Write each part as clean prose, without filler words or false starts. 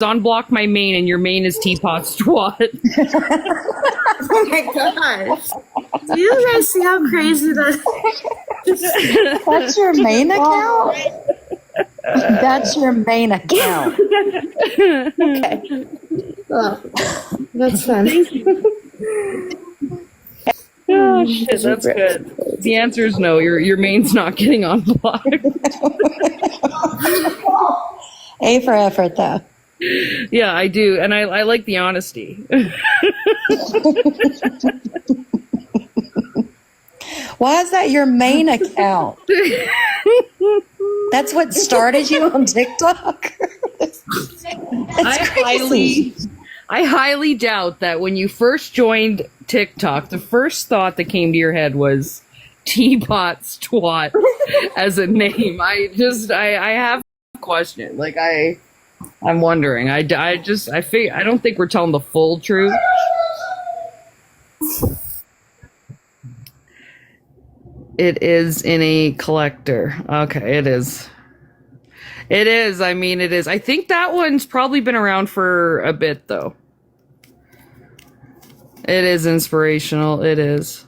unblock my main, and your main is teapot's twat. Oh my gosh. Do you guys see how crazy that is? That's your main account? That's your main account. Okay. Oh, that's fun. Oh shit, that's good. The answer is no. Your main's not getting unblocked. A for effort, though. Yeah, I do, and I like the honesty. Why is that your main account? That's what started you on TikTok? That's crazy. I highly doubt that when you first joined TikTok, the first thought that came to your head was teapot's twat as a name. I have a question. Like I'm wondering. I don't think we're telling the full truth. It is in a collector. Okay, it is. It is. I mean, it is. I think that one's probably been around for a bit, though. It is inspirational. It is.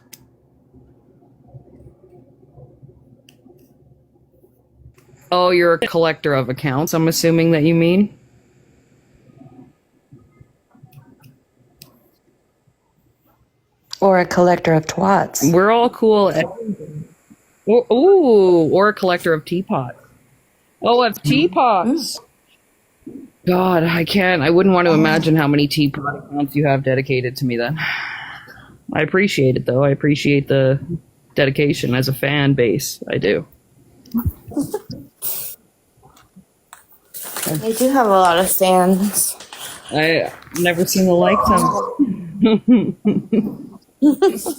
Oh, you're a collector of accounts, I'm assuming that you mean? Or a collector of twats. We're all cool. Ooh, or a collector of teapots. Oh, of teapots. God, I wouldn't want to imagine how many teapot accounts you have dedicated to me then. I appreciate it, though. I appreciate the dedication as a fan base. I do. They do have a lot of fans. I've never seen the likes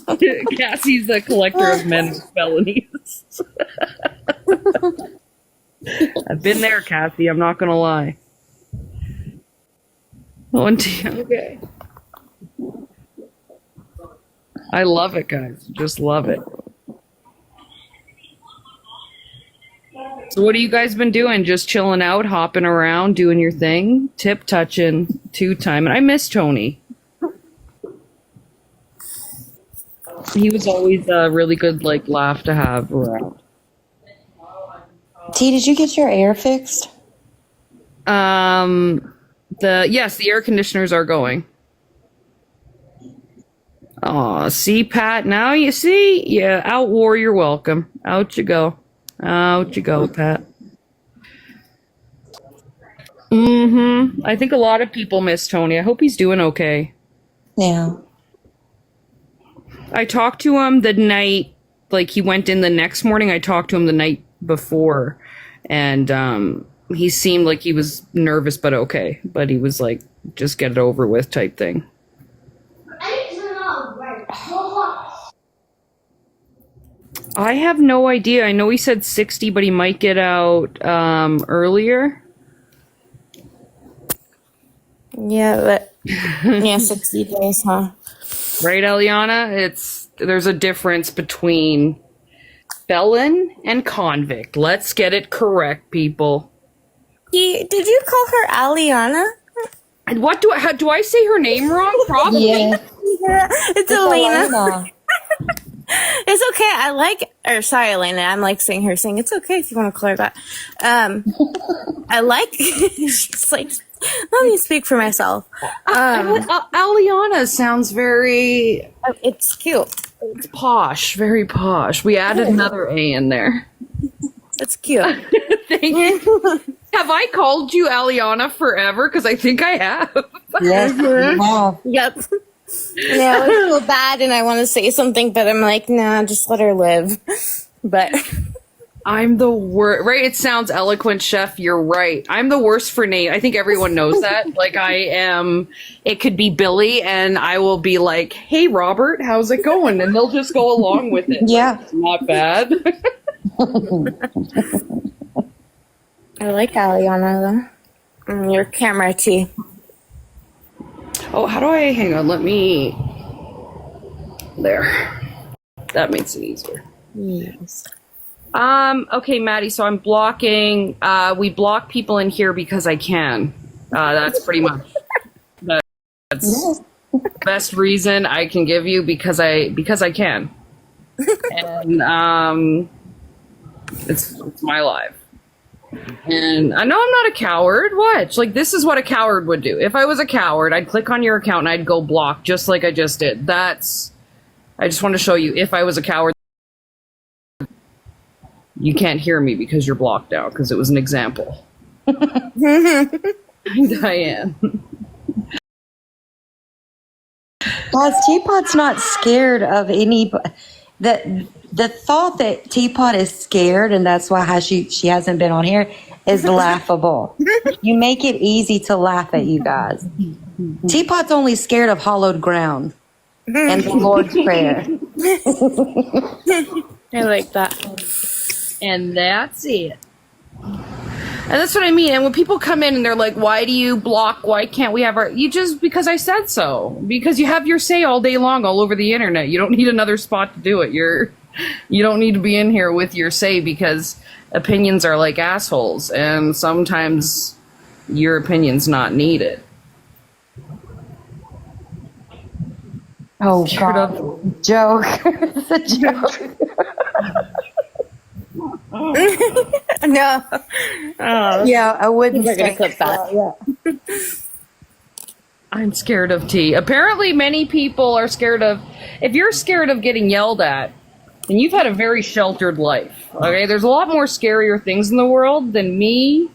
of Cassie's a collector of men's felonies. I've been there, Cassie. I'm not gonna lie. Okay. I love it, guys. Just love it. So what have you guys been doing? Just chilling out, hopping around, doing your thing, tip touching, two-time. And I miss Tony. He was always a really good laugh to have around. T, did you get your air fixed? Yes, the air conditioners are going. Aw, see, Pat, now you see? Yeah, out war, you're welcome. Out you go. Out you go, Pat. I think a lot of people miss Tony. I hope he's doing okay. Yeah. I talked to him the night, he went in the next morning. I talked to him the night before, and he seemed like he was nervous but okay. But he was like, just get it over with type thing. I have no idea. I know he said 60, but he might get out earlier. Yeah, but 60 days, huh? Right, Eliana? There's a difference between felon and convict. Let's get it correct, people. Did you call her Aliana? And what do I say her name wrong? Probably. Yeah. It's Elena. It's okay. Sorry, Elena. I'm saying it's okay if you want to call her that. She's like, let me speak for myself. Aliana sounds very... It's cute. It's posh, very posh. We added another A in there. It's cute. Thank you. Have I called you Aliana forever? Because I think I have. Yes. Wow. Yep. Yeah, I feel bad and I want to say something, but I'm like, nah, just let her live. But I'm the worst. Right? It sounds eloquent, Chef. You're right. I'm the worst for name. I think everyone knows that. I am. It could be Billy, and I will be like, "Hey, Robert, how's it going?" And they'll just go along with it. Yeah, it's not bad. I like Aliana though. Your camera, T. Oh, how do I... Hang on, let me... There. That makes it easier. Yes. Okay, Maddie, so I'm blocking... we block people in here because I can. That's pretty much that's the best reason I can give you because I can, and it's my life. And I know I'm not a coward. Watch, like this is what a coward would do. If I was a coward, I'd click on your account and I'd go block, just like I just did. I just want to show you. If I was a coward, you can't hear me because you're blocked now. Because it was an example. Diane. Guys, Teapot's not scared of any. The thought that Teapot is scared and that's why she hasn't been on here is laughable. You make it easy to laugh at you guys. Teapot's only scared of hollowed ground and the Lord's Prayer. I like that. And that's it. And that's what I mean. And when people come in and they're like, why do you block? Why can't we have our... You just... Because I said so. Because you have your say all day long all over the internet. You don't need another spot to do it. You don't need to be in here with your say because opinions are like assholes. And sometimes your opinion's not needed. Oh, God. Joke. It's a joke. No. Oh. Yeah, I wouldn't We're gonna clip that. Yeah. I'm scared of tea. Apparently many people are scared of... If you're scared of getting yelled at, then you've had a very sheltered life. Okay? There's a lot more scarier things in the world than me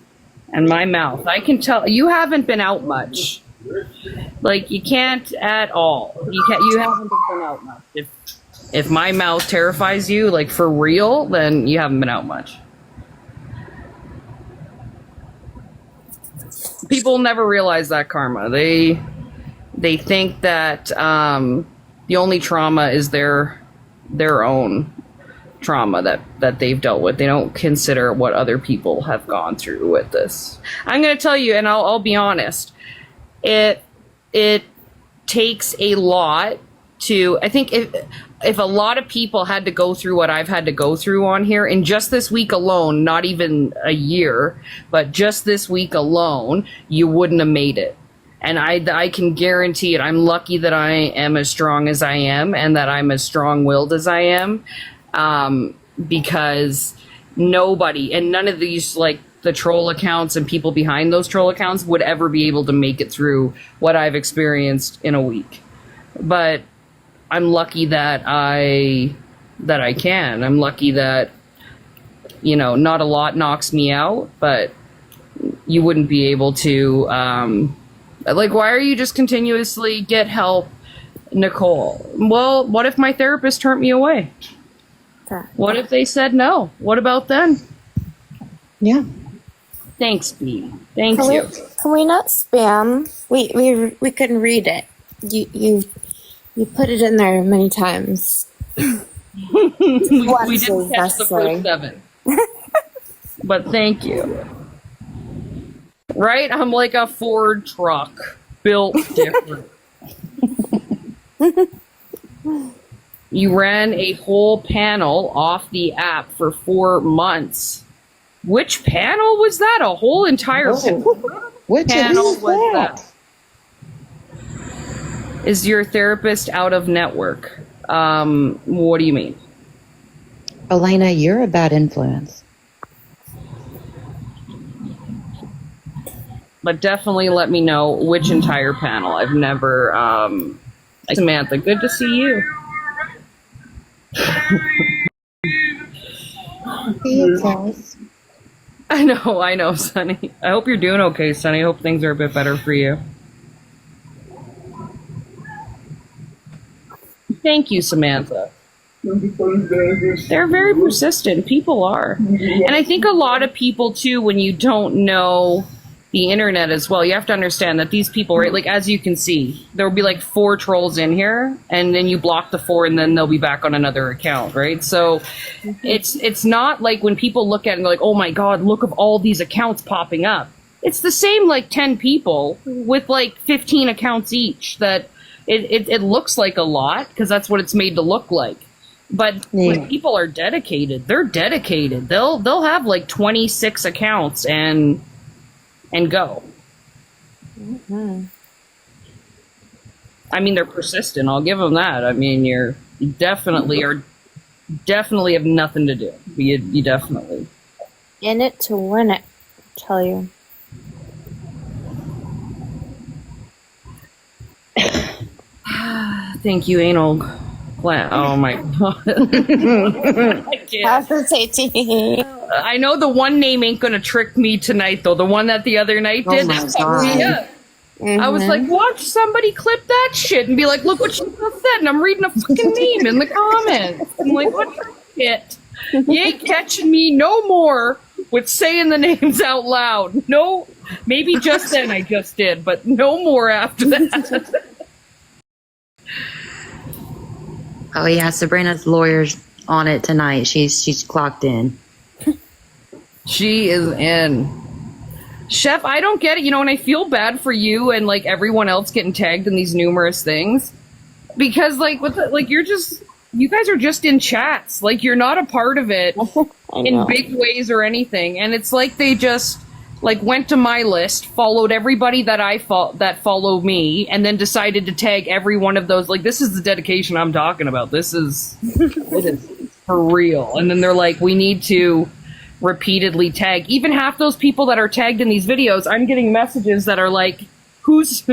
and my mouth. I can tell... You haven't been out much. Like, you can't at all. You haven't been out much. If my mouth terrifies you, like for real, then you haven't been out much. People never realize that, Karma. They think that the only trauma is their own trauma that they've dealt with. They don't consider what other people have gone through with this. I'm going to tell you, and I'll be honest. It takes a lot to... I think if a lot of people had to go through what I've had to go through on here in just this week alone, not even a year, but just this week alone, you wouldn't have made it. And I can guarantee it. I'm lucky that I am as strong as I am and that I'm as strong-willed as I am, because nobody, and none of these, like, the troll accounts and people behind those troll accounts would ever be able to make it through what I've experienced in a week. But I'm lucky that I can. I'm lucky that, not a lot knocks me out, but you wouldn't be able to, like, why are you just continuously get help, Nicole? Well, what if my therapist turned me away? What if they said no? What about then? Yeah. Thanks, B. Thank you. Can we not spam? We couldn't read it. You put it in there many times. we didn't catch the first 7. But thank you. Right? I'm like a Ford truck built different. You ran a whole panel off the app for 4 months. Which panel was that? A whole entire Which panel is was that? Is your therapist out of network? What do you mean? Elena, you're a bad influence. But definitely let me know which entire panel. I've never... Samantha, good to see you. I know, Sonny. I hope you're doing okay, Sonny. I hope things are a bit better for you. Thank you, Samantha. They're very persistent. People are. And I think a lot of people, too, when you don't know the internet as well, you have to understand that these people, right, like, as you can see, there will be like 4 trolls in here, and then you block the 4, and then they'll be back on another account, right? So it's not like when people look at it and they're like, oh my god, look at all these accounts popping up. It's the same like 10 people with like 15 accounts each. That it looks like a lot because that's what it's made to look like. But when people are dedicated, they're dedicated. They'll have like 26 accounts and go. I mean, they're persistent. I'll give them that. I mean, you definitely have nothing to do. You definitely. In it to win it, I tell you. Thank you, anal gland. Oh my god. I can't. I know the one name ain't gonna trick me tonight, though. The one that the other night did. my That God. fucked me up. I was like, watch somebody clip that shit and be like, look what she just said. And I'm reading a fucking name in the comments. I'm like, what the shit? You ain't catching me no more with saying the names out loud. No, maybe just then I just did, but no more after that. Oh yeah, Sabrina's lawyer's on it tonight. She's clocked in. She is in. Chef, I don't get it, and I feel bad for you and like everyone else getting tagged in these numerous things, because like you guys are just in chats, like you're not a part of it in big ways or anything, and it's like they just like went to my list, followed everybody that that followed me, and then decided to tag every one of those. Like, this is the dedication I'm talking about. This is it is for real. And then they're like, we need to repeatedly tag even half those people that are tagged in these videos. I'm getting messages that are like, who's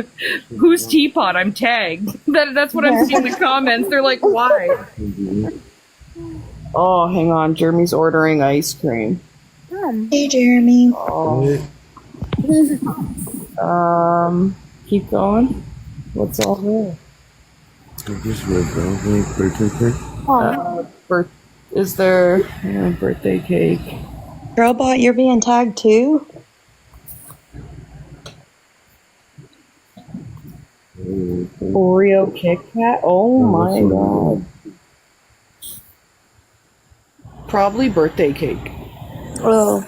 teapot? I'm tagged. That's what I'm seeing in the comments. They're like, why? Oh, hang on, Jeremy's ordering ice cream. Hey, Jeremy. Oh. Keep going. What's all there? Is there birthday cake? Girlbot, you're being tagged too? Oreo Kit Kat? Oh my god. Probably birthday cake. Oh.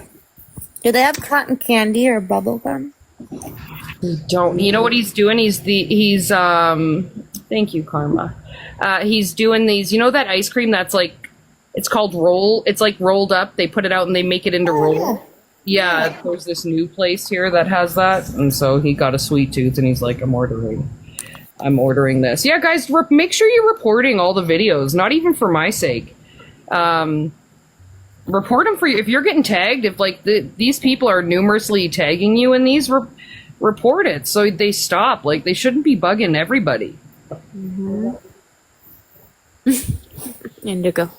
Do they have cotton candy or bubble gum? Don't. You know what he's doing? He's thank you, Karma. He's doing these, that ice cream that's like, it's called roll. It's like rolled up. They put it out and they make it into roll. Yeah, there's this new place here that has that. And so he got a sweet tooth and he's like, I'm ordering this. Yeah, guys, make sure you're reporting all the videos, not even for my sake. Report them for you. If you're getting tagged, if like these people are numerously tagging you in these, report it so they stop. Like, they shouldn't be bugging everybody. Indigo.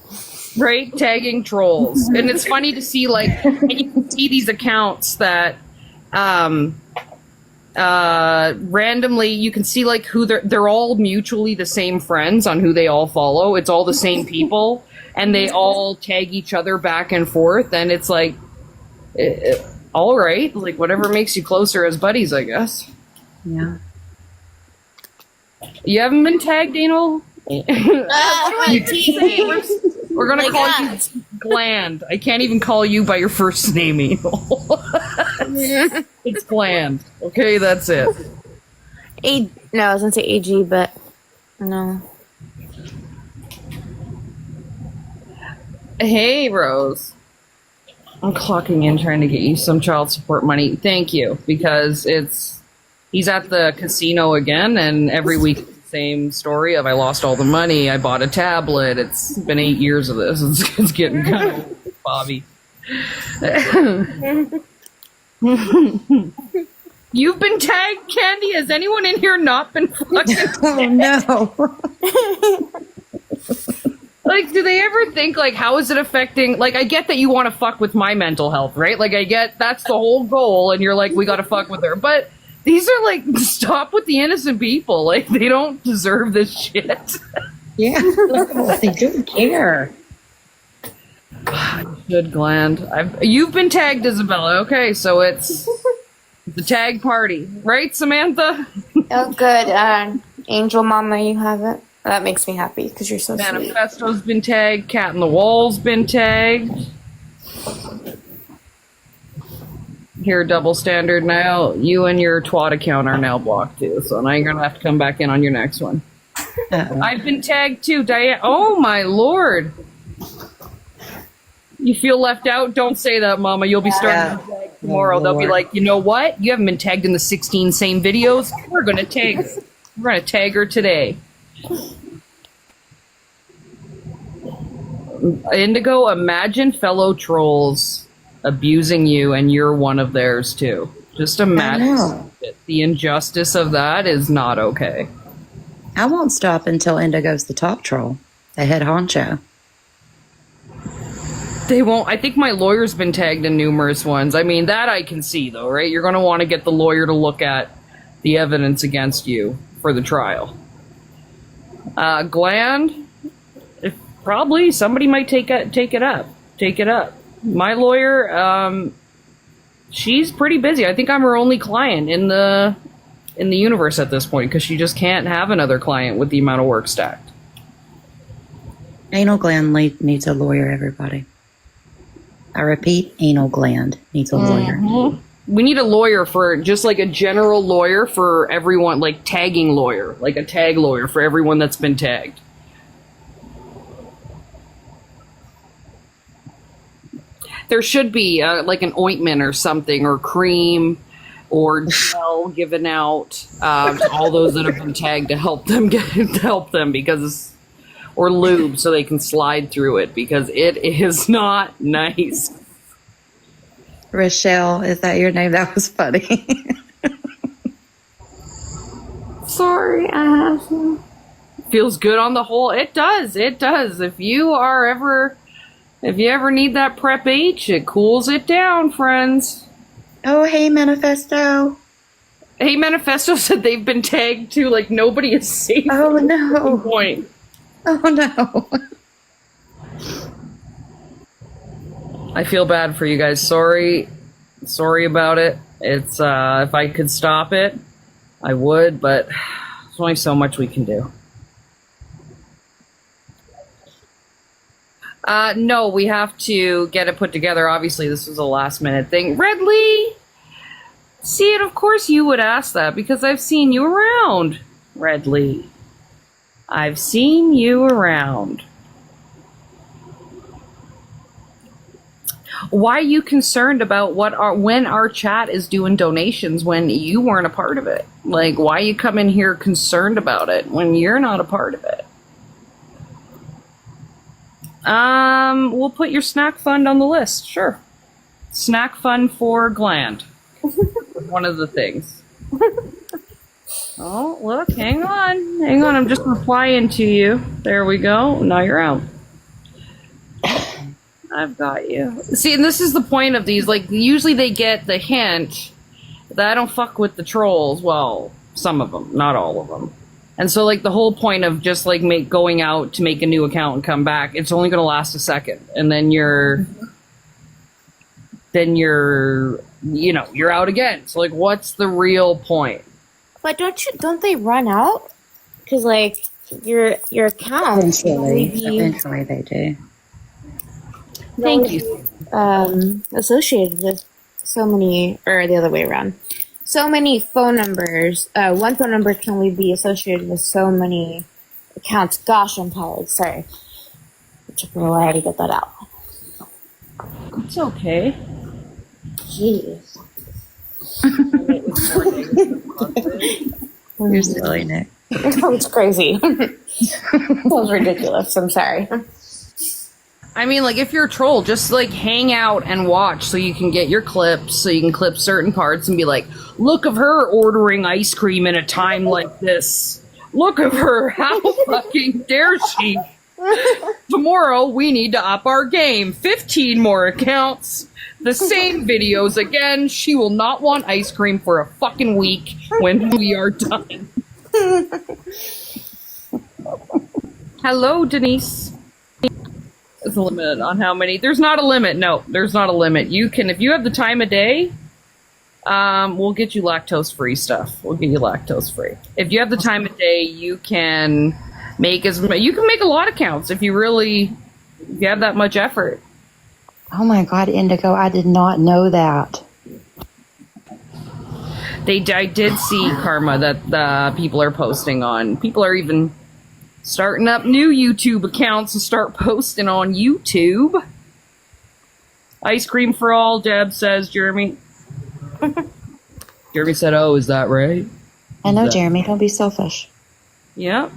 Right? Tagging trolls. And it's funny to see, like, and you can see these accounts that randomly, you can see like who they're all mutually the same friends on who they all follow. It's all the same people, and they all tag each other back and forth, and it's like, all right, like whatever makes you closer as buddies, I guess. Yeah. You haven't been tagged, anal? We're gonna call you Gland. I can't even call you by your first name, anal. It's Gland. Okay, that's it. No, I was gonna say AG, but no. Hey, Rose. I'm clocking in trying to get you some child support money. Thank you, because he's at the casino again, and every week it's the same story of I lost all the money, I bought a tablet. It's been 8 years of this. It's getting kind of Bobby. You've been tagged, Candy? Has anyone in here not been fucking tagged? Oh no. Like, do they ever think, like, how is it affecting... Like, I get that you want to fuck with my mental health, right? Like, I get that's the whole goal, and you're like, we gotta fuck with her. But these are, like, stop with the innocent people. Like, they don't deserve this shit. Yeah. They don't care. Good Gland. You've been tagged, Isabella. Okay, so it's the tag party. Right, Samantha? Oh, good. Angel Mama, you have it. That makes me happy because you're so sweet. Manifesto's been tagged. Cat in the Wall's been tagged. Here, double standard now. You and your twat account are now blocked too, so now you're gonna have to come back in on your next one. I've been tagged too, Diane. Oh my lord! You feel left out? Don't say that, Mama. You'll be starting to tag tomorrow they'll be Lord. like, you know what? You haven't been tagged in the 16 same videos. We're gonna tag her today. Indigo, imagine fellow trolls abusing you and you're one of theirs too. Just imagine it. The injustice of that is not okay. I won't stop until Indigo's the top troll, the head honcho. They won't. I think my lawyer's been tagged in numerous ones. I mean, that I can see though, right? You're going to want to get the lawyer to look at the evidence against you for the trial. Gland, probably somebody might take it up. My lawyer, she's pretty busy. I think I'm her only client in the universe at this point because she just can't have another client with the amount of work stacked. Anal gland needs a lawyer, everybody. I repeat, anal gland needs a lawyer. We need a lawyer for just like a general lawyer for everyone, like tagging lawyer, like a tag lawyer for everyone that's been tagged. There should be like an ointment or something, or cream, or gel given out to all those that have been tagged to help them because, or lube so they can slide through it because it is not nice. Rochelle, is that your name? That was funny. Sorry, I have to. Feels good on the whole. It does. If you ever need that Prep H, it cools it down, friends. Oh, hey, Manifesto. Hey, Manifesto said they've been tagged too. Like nobody is safe. Oh, no. Point. Oh, no. I feel bad for you guys. Sorry about it. It's if I could stop it, I would, but there's only so much we can do. No, we have to get it put together. Obviously, this was a last minute thing. Redley! See it, of course you would ask that because I've seen you around, Redley. I've seen you around. Why are you concerned about when our chat is doing donations when you weren't a part of it? Like, why you come in here concerned about it when you're not a part of it? We'll put your snack fund on the list. Sure. Snack fund for Gland. One of the things. Oh, look, hang on. I'm just replying to you. There we go. Now you're out. I've got you. See, and this is the point of these. Like, usually they get the hint that I don't fuck with the trolls. Well, some of them, not all of them. And so, like, the whole point of just, like, going out to make a new account and come back, it's only going to last a second. And then you're out again. So, like, what's the real point? But don't they run out? Because, like, your account. Eventually they do. Thank you. Associated with so many, or the other way around. So many phone numbers. One phone number can only be associated with so many accounts. Gosh, I'm tired. Sorry. It took me a while to get that out. It's okay. Jeez. You're silly, Nick. That was crazy. That was ridiculous. I'm sorry. I mean, like, if you're a troll, just, like, hang out and watch so you can get your clips, so you can clip certain parts and be like, look of her ordering ice cream in a time like this. Look of her. How fucking dare she? Tomorrow, we need to up our game. 15 more accounts. The same videos again. She will not want ice cream for a fucking week when we are done. Hello, Denise. There's a limit on how many. There's not a limit. No, there's not a limit. You can, if you have the time of day, we'll get you lactose-free stuff. We'll get you lactose-free. If you have the time of day, you can make a lot of counts if you have that much effort. Oh my God, Indigo, I did not know that. I did see Karma that people are posting on. People are even starting up new YouTube accounts to start posting on YouTube. Ice cream for all, Deb says, Jeremy. Jeremy said, "Oh, is that right?" I know, That- Jeremy. Don't be selfish. Yeah.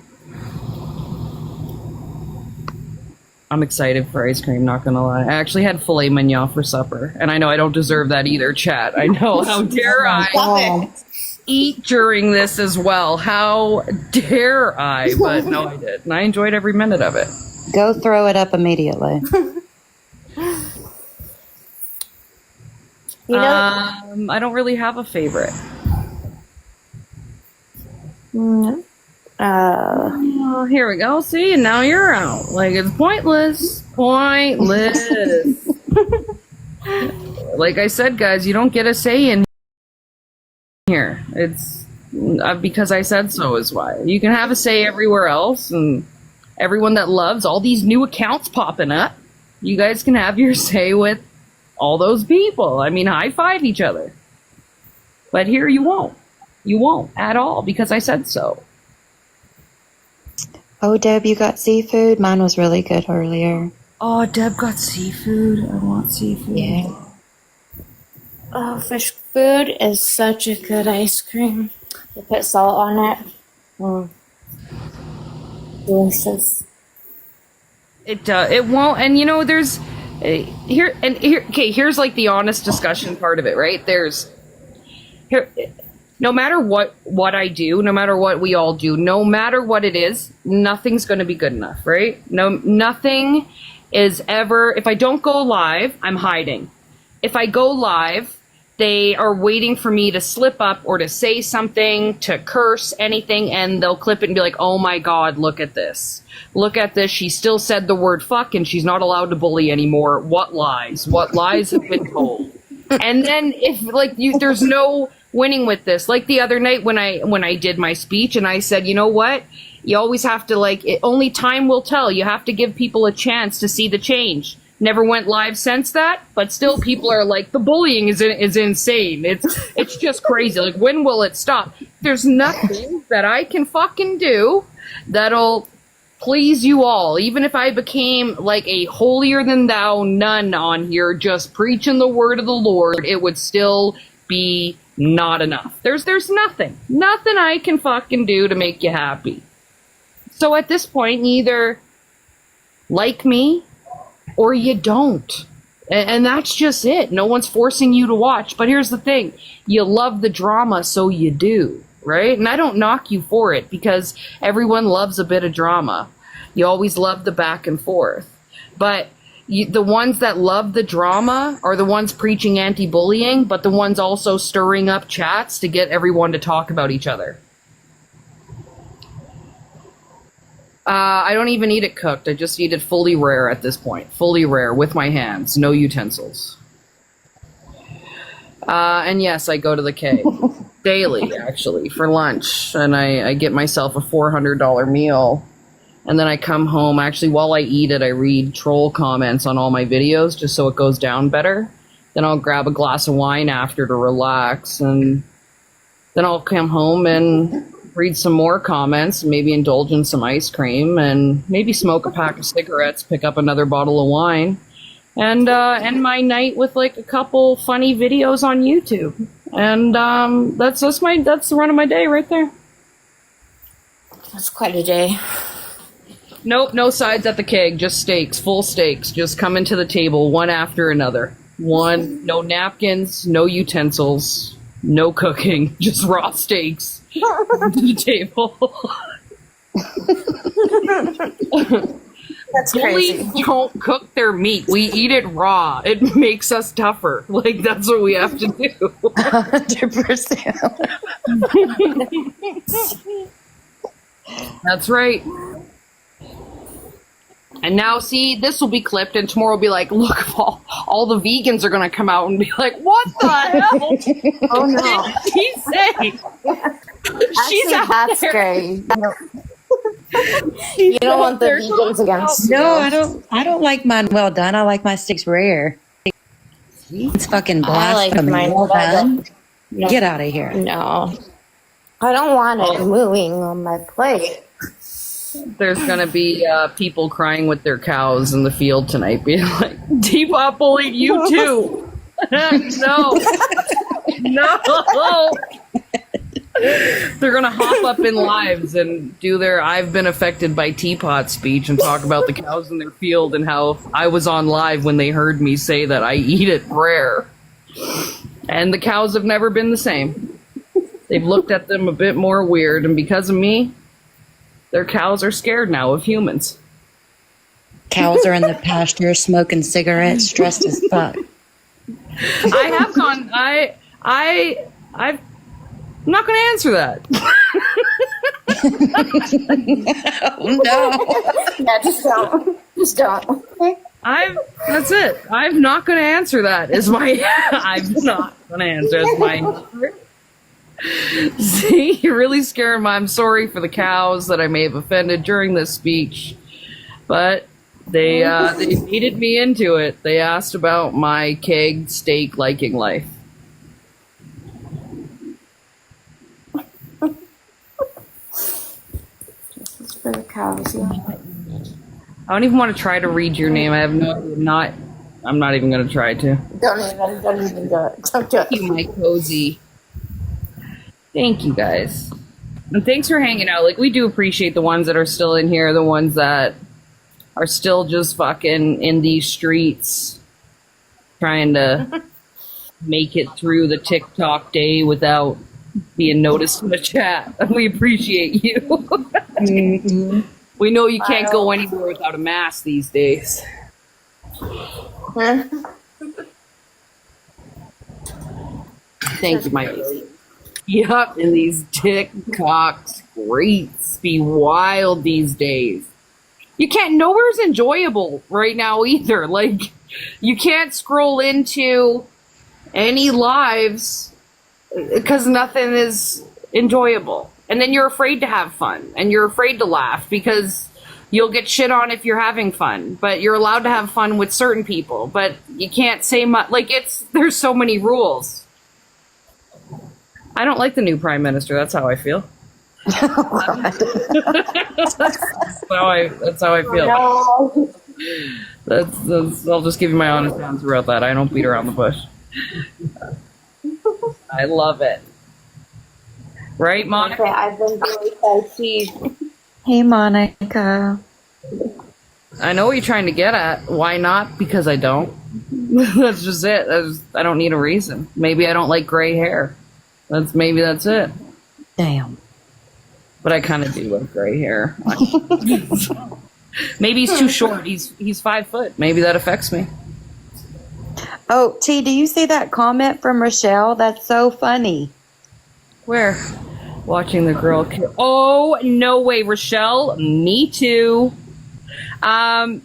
I'm excited for ice cream, not gonna lie. I actually had filet mignon for supper, and I know I don't deserve that either, chat. I know. How dare I Love it. eat during this as well? How dare I? But no, I did. And I enjoyed every minute of it. Go throw it up immediately. You know, I don't really have a favorite. Oh, here we go. See, and now you're out. Like, it's pointless. Pointless. Like I said, guys, you don't get a say in here. It's because I said so is why. You can have a say everywhere else, and everyone that loves all these new accounts popping up, you guys can have your say with all those people. I mean, high five each other. But here you won't. You won't at all because I said so. Oh, Deb, you got seafood? Mine was really good earlier. Oh, Deb got seafood. I want seafood. Yeah. oh, fish food is such a good ice cream. You put salt on it. Delicious. It won't. And you know, there's here. Okay, here's like the honest discussion part of it, right? There's here. No matter what I do, no matter what we all do, no matter what it is, nothing's going to be good enough, right? Nothing is ever. If I don't go live, I'm hiding. If I go live, they are waiting for me to slip up or to say something, to curse, anything, and they'll clip it and be like, "Oh my God, look at this. Look at this. She still said the word fuck and she's not allowed to bully anymore. What lies? What lies have been told?" And then if like there's no winning with this. Like the other night when I did my speech and I said, you know what? You always have to only time will tell. You have to give people a chance to see the change. Never went live since that, but still people are like, the bullying is insane. It's just crazy. Like, when will it stop? There's nothing that I can fucking do that'll please you all. Even if I became like a holier than thou nun on here, just preaching the word of the Lord, it would still be not enough. There's nothing I can fucking do to make you happy. So at this point, you either like me or you don't. And that's just it. No one's forcing you to watch. But here's the thing. You love the drama, so you do, right? And I don't knock you for it because everyone loves a bit of drama. You always love the back and forth. But the ones that love the drama are the ones preaching anti-bullying, but the ones also stirring up chats to get everyone to talk about each other. I don't even eat it cooked. I just eat it fully rare at this point. Fully rare with my hands. No utensils. And yes, I go to the K. Daily, actually, for lunch. And I get myself a $400 meal. And then I come home. Actually, while I eat it, I read troll comments on all my videos just so it goes down better. Then I'll grab a glass of wine after to relax. And then I'll come home and read some more comments, maybe indulge in some ice cream, and maybe smoke a pack of cigarettes, pick up another bottle of wine, and end my night with like a couple funny videos on YouTube. And that's the run of my day right there. That's quite a day. Nope, no sides at the keg, just steaks, full steaks, just coming to the table one after another. No napkins, no utensils, no cooking, just raw steaks to the table. That's crazy. Bullies don't cook their meat. We eat it raw. It makes us tougher. Like, that's what we have to do. 100%. That's right. And now, see, this will be clipped, and tomorrow will be like, look, all the vegans are going to come out and be like, what the hell? Oh, no. What did she say? She's out That's there. great. You don't want the vegans against you. No, I don't like mine well done. I like my steaks rare. It's fucking I like blasphemy. mine Well well done. done. No. Get out of here. No. I don't want it moving on my plate. There's going to be people crying with their cows in the field tonight, being like, Teapot bullied you too. No. No. They're gonna hop up in lives and do their "I've been affected by teapot" speech and talk about the cows in their field and how I was on live when they heard me say that I eat it rare. And the cows have never been the same. They've looked at them a bit more weird, and because of me, their cows are scared now of humans. Cows are in the pasture smoking cigarettes, stressed as fuck. I have gone. I'm not going to answer that. No. Yeah, just don't. Just don't. That's it. I'm not going to answer that. I'm not going to answer. Is my. See, you're really scaring me. I'm sorry for the cows that I may have offended during this speech, but they baited me into it. They asked about my keg steak liking life. For the cows, yeah. I don't even want to try to read your name. I'm not even going to try to. Don't even do it. Don't do it. Thank you, my cozy. Thank you, guys. And thanks for hanging out. Like, we do appreciate the ones that are still in here, the ones that are still just fucking in these streets trying to make it through the TikTok day without being noticed in the chat. We appreciate you. Mm-hmm. We know you can't go anywhere without a mask these days. Thank you, Mike. Yup, and these TikToks rates be wild these days. You can't, nowhere's enjoyable right now either. Like, you can't scroll into any lives because nothing is enjoyable. And then you're afraid to have fun and you're afraid to laugh because you'll get shit on if you're having fun, but you're allowed to have fun with certain people, but you can't say much. Like, there's so many rules. I don't like the new prime minister. That's how I feel. That's how I feel. No. That's I'll just give you my honest answer about that. I don't beat around the bush. I love it. Right, Monica? Okay, I've been really fatigued. Hey, Monica. I know what you're trying to get at. Why not? Because I don't. That's just it. I don't need a reason. Maybe I don't like gray hair. Maybe that's it. Damn. But I kind of do like gray hair. Maybe he's too short. He's 5 foot. Maybe that affects me. Oh, T, do you see that comment from Rochelle? That's so funny. Where? Watching the girl kill. Oh, no way, Rochelle. Me too.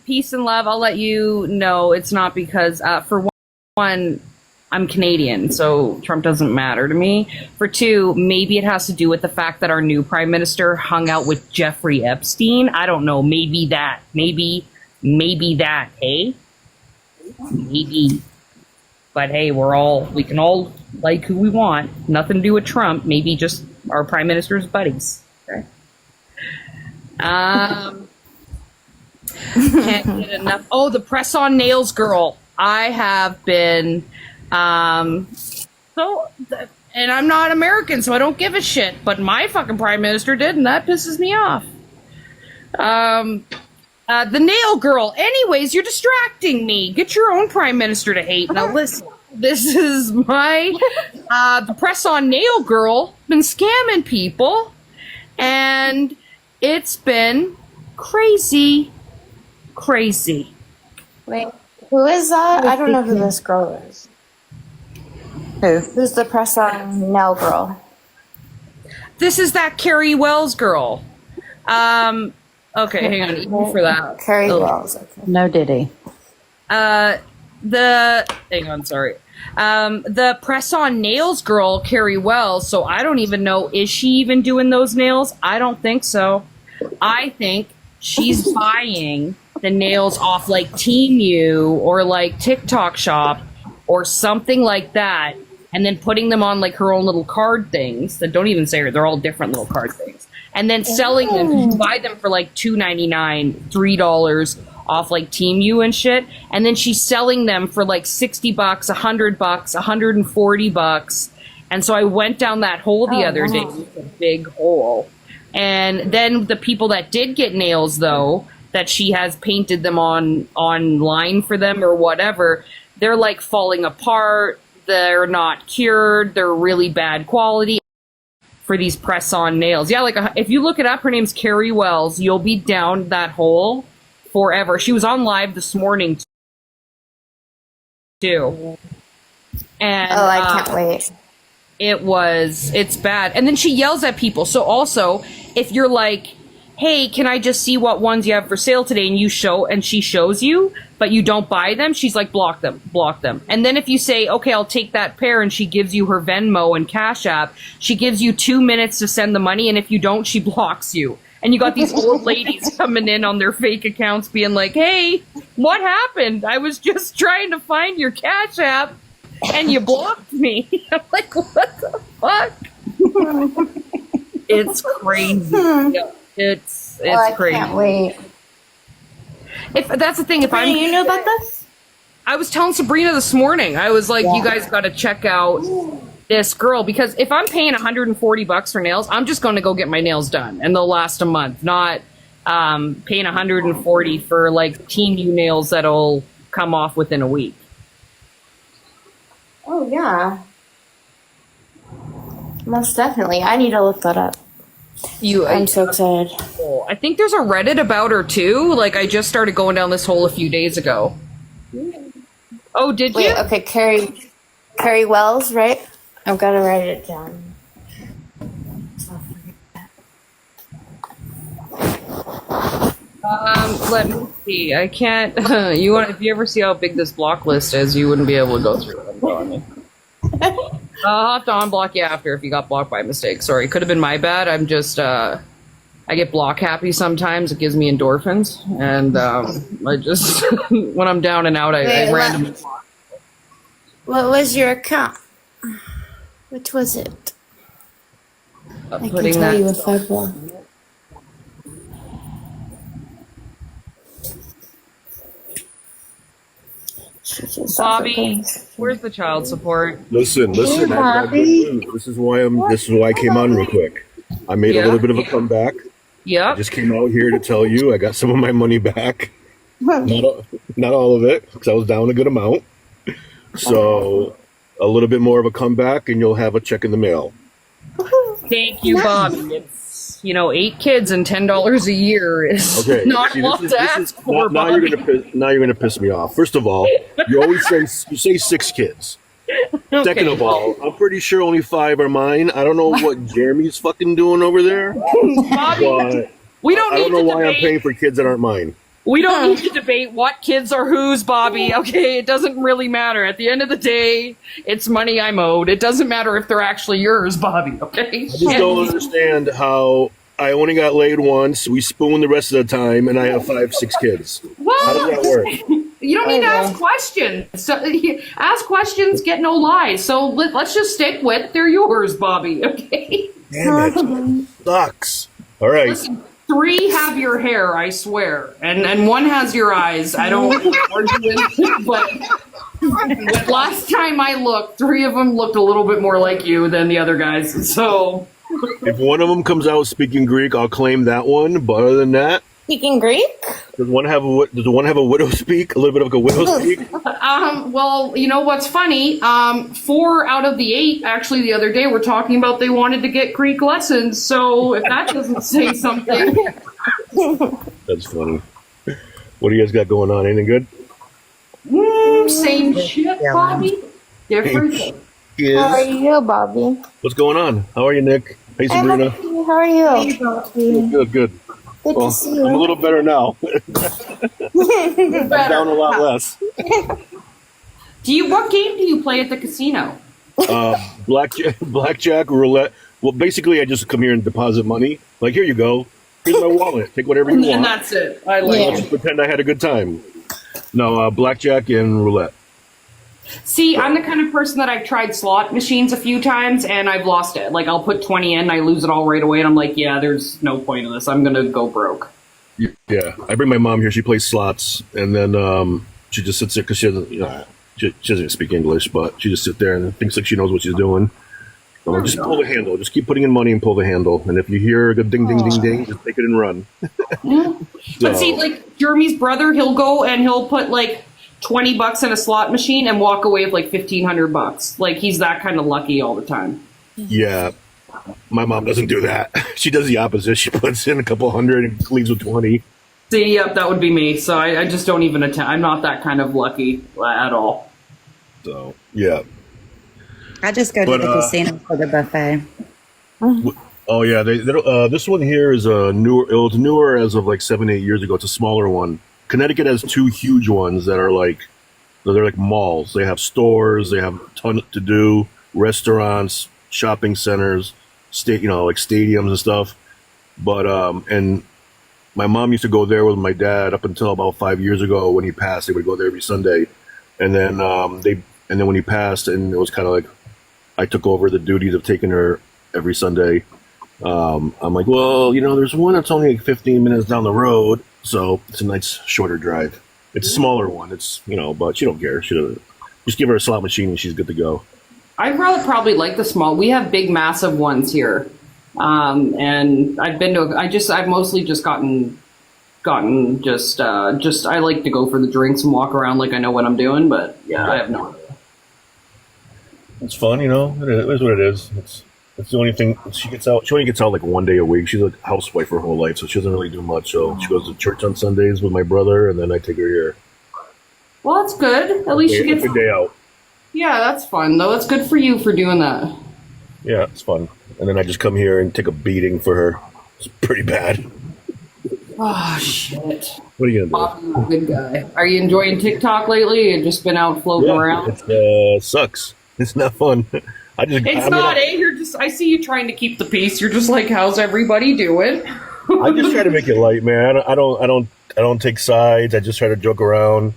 Peace and love. I'll let you know it's not because, for one, I'm Canadian, so Trump doesn't matter to me. For two, maybe it has to do with the fact that our new prime minister hung out with Jeffrey Epstein. I don't know. Maybe that. Maybe that, hey? Maybe. But hey, we can all like who we want. Nothing to do with Trump. Maybe just our prime minister's buddies. Okay. Can't get enough. Oh, the press on nails girl. I have been, and I'm not American, so I don't give a shit. But my fucking prime minister did, and that pisses me off. The nail girl. Anyways, you're distracting me. Get your own prime minister to hate. Now listen, this is my, the press on nail girl been scamming people, and it's been crazy. Wait, who is that? I don't know who this girl is. Who? Who's the press on nail girl? This is that Carrie Wells girl. Okay, hang on, even for that. Carrie Wells. Okay. No diddy. Hang on, sorry. The press on nails girl, Carrie Wells, so I don't even know, is she even doing those nails? I don't think so. I think she's buying the nails off like Temu or like TikTok Shop or something like that, and then putting them on like her own little card things that don't even say her, they're all different little card things. And then selling them, you buy them for like $2.99, $3 off like Temu and shit. And then she's selling them for like $60, $100, $140. And so I went down that hole the other day. It was a big hole. And then the people that did get nails, though, that she has painted them online for them or whatever, they're like falling apart. They're not cured. They're really bad quality for these press-on nails. Yeah, like if you look it up, her name's Carrie Wells. You'll be down that hole forever. She was on live this morning too. And I can't wait. It's bad. And then she yells at people. So also, if you're like, hey, can I just see what ones you have for sale today? And she shows you, but you don't buy them, she's like, block them. And then if you say, okay, I'll take that pair, and she gives you her Venmo and Cash App, she gives you 2 minutes to send the money, and if you don't, she blocks you. And you got these old ladies coming in on their fake accounts being like, hey, what happened? I was just trying to find your Cash App, and you blocked me. I'm like, what the fuck? It's crazy. Yeah, it's crazy. I can't wait. If that's the thing, You know about this? I was telling Sabrina this morning, I was like, you guys got to check out this girl, because if I'm paying $140 for nails, I'm just going to go get my nails done and they'll last a month, not paying $140 for like teeny nails that'll come off within a week. Oh, yeah. Most definitely. I need to look that up. I'm so excited. I think there's a Reddit about her too. Like, I just started going down this hole a few days ago. Oh, did you? Okay, Carrie Wells, right? I've got to write it down. Let me see. I can't. If you ever see how big this block list is, you wouldn't be able to go through it. I'm telling you. I'll have to unblock you after if you got blocked by mistake. Sorry, could have been my bad. I'm just, I get block happy sometimes. It gives me endorphins. And I just, when I'm down and out, I randomly block. What was your account? Which was it? I can tell you if I block. Bobby, where's the child support? Listen. I got good news. This is why I came on real quick. I made a little bit of a comeback. Yep. I just came out here to tell you I got some of my money back. Not all of it, because I was down a good amount. So a little bit more of a comeback, and you'll have a check in the mail. Thank you, Bobby. It's 8 kids and $10 a year is not a lot to ask for. Now you're gonna piss me off. First of all, you say 6 kids. Okay. Second of all, I'm pretty sure only 5 are mine. I don't know what Jeremy's fucking doing over there. Bobby, we don't I need don't know to why debate. I'm paying for kids that aren't mine. We don't need to debate what kids are whose, Bobby. Okay, it doesn't really matter. At the end of the day, it's money I'm owed. It doesn't matter if they're actually yours, Bobby. Okay. I just don't understand how I only got laid once. We spoon the rest of the time, and I have 5, 6 kids. Well, how does that work? You don't need to ask questions. So, ask questions, get no lies. So let's just stick with they're yours, Bobby. Okay. Damn it. Sucks. All right. Listen, 3 have your hair, I swear, and 1 has your eyes. I don't argue with it, but last time I looked, 3 of them looked a little bit more like you than the other guys. So if one of them comes out speaking Greek, I'll claim that one. But other than that, Speaking Greek? does one have a widow speak? A little bit of a widow speak? Well, you know what's funny? 4 out of the 8, actually, the other day, were talking about they wanted to get Greek lessons. So if that doesn't say something. That's funny. What do you guys got going on? Anything good? Same shit, Bobby. Different. Yes. How are you, Bobby? What's going on? How are you, Nick? Hey, Sabrina. How are you? Good. Good Well, to see you. I'm a little better now. I'm down a lot less. What game do you play at the casino? Blackjack, roulette. Well, basically, I just come here and deposit money. Like, here you go. Here's my wallet. Take whatever you want. And that's it. I like I'll it. just pretend I had a good time. No, blackjack and roulette. See, I'm the kind of person that I've tried slot machines a few times and I've lost it. Like, I'll put 20 in, I lose it all right away, and I'm like, yeah, there's no point in this. I'm gonna go broke. Yeah, I bring my mom here. She plays slots, and then she just sits there because she doesn't, she doesn't speak English, but she just sits there and thinks like she knows what she's doing. So just pull the handle. Just keep putting in money and pull the handle. And if you hear a good ding, ding, ding, ding, just take it and run. But see, like Jeremy's brother, he'll go and he'll put like $20 in a slot machine and walk away with like $1,500. Like he's that kind of lucky all the time. Yeah. My mom doesn't do that. She does the opposite. She puts in a couple hundred and leaves with 20. See, yep, that would be me. So I just don't even attempt. I'm not that kind of lucky at all. So, yeah. I just go to the casino for the buffet. Oh, yeah. This one here is newer. It was newer as of like 7-8 years ago. It's a smaller one. Connecticut has 2 huge ones that are like, they're like malls. They have stores. They have a ton to do. Restaurants, shopping centers, like stadiums and stuff. But, and my mom used to go there with my dad up until about 5 years ago when he passed. They would go there every Sunday. And then, when he passed, and it was kind of like, I took over the duties of taking her every Sunday. I'm like, well, there's one that's only like 15 minutes down the road, so it's a nice shorter drive. It's a smaller one. It's but she don't care. She just give her a slot machine and she's good to go. I'd rather probably like the small. We have big, massive ones here, and I've been to. I've mostly just gotten. I like to go for the drinks and walk around like I know what I'm doing, but yeah, I have no idea. It's fun, It is what it is. It's the only thing she gets out. She only gets out like one day a week. She's a housewife her whole life, so she doesn't really do much. So she goes to church on Sundays with my brother, and then I take her here. Well, that's good. At least she gets a day out. Yeah, that's fun though. That's good for you for doing that. Yeah, it's fun. And then I just come here and take a beating for her. It's pretty bad. Oh shit! What are you gonna do? Bobby's a good guy. Are you enjoying TikTok lately? You've just been out floating around. It sucks. It's not fun. I see you trying to keep the peace. You're just like, how's everybody doing? I just try to make it light, man. I don't take sides. I just try to joke around,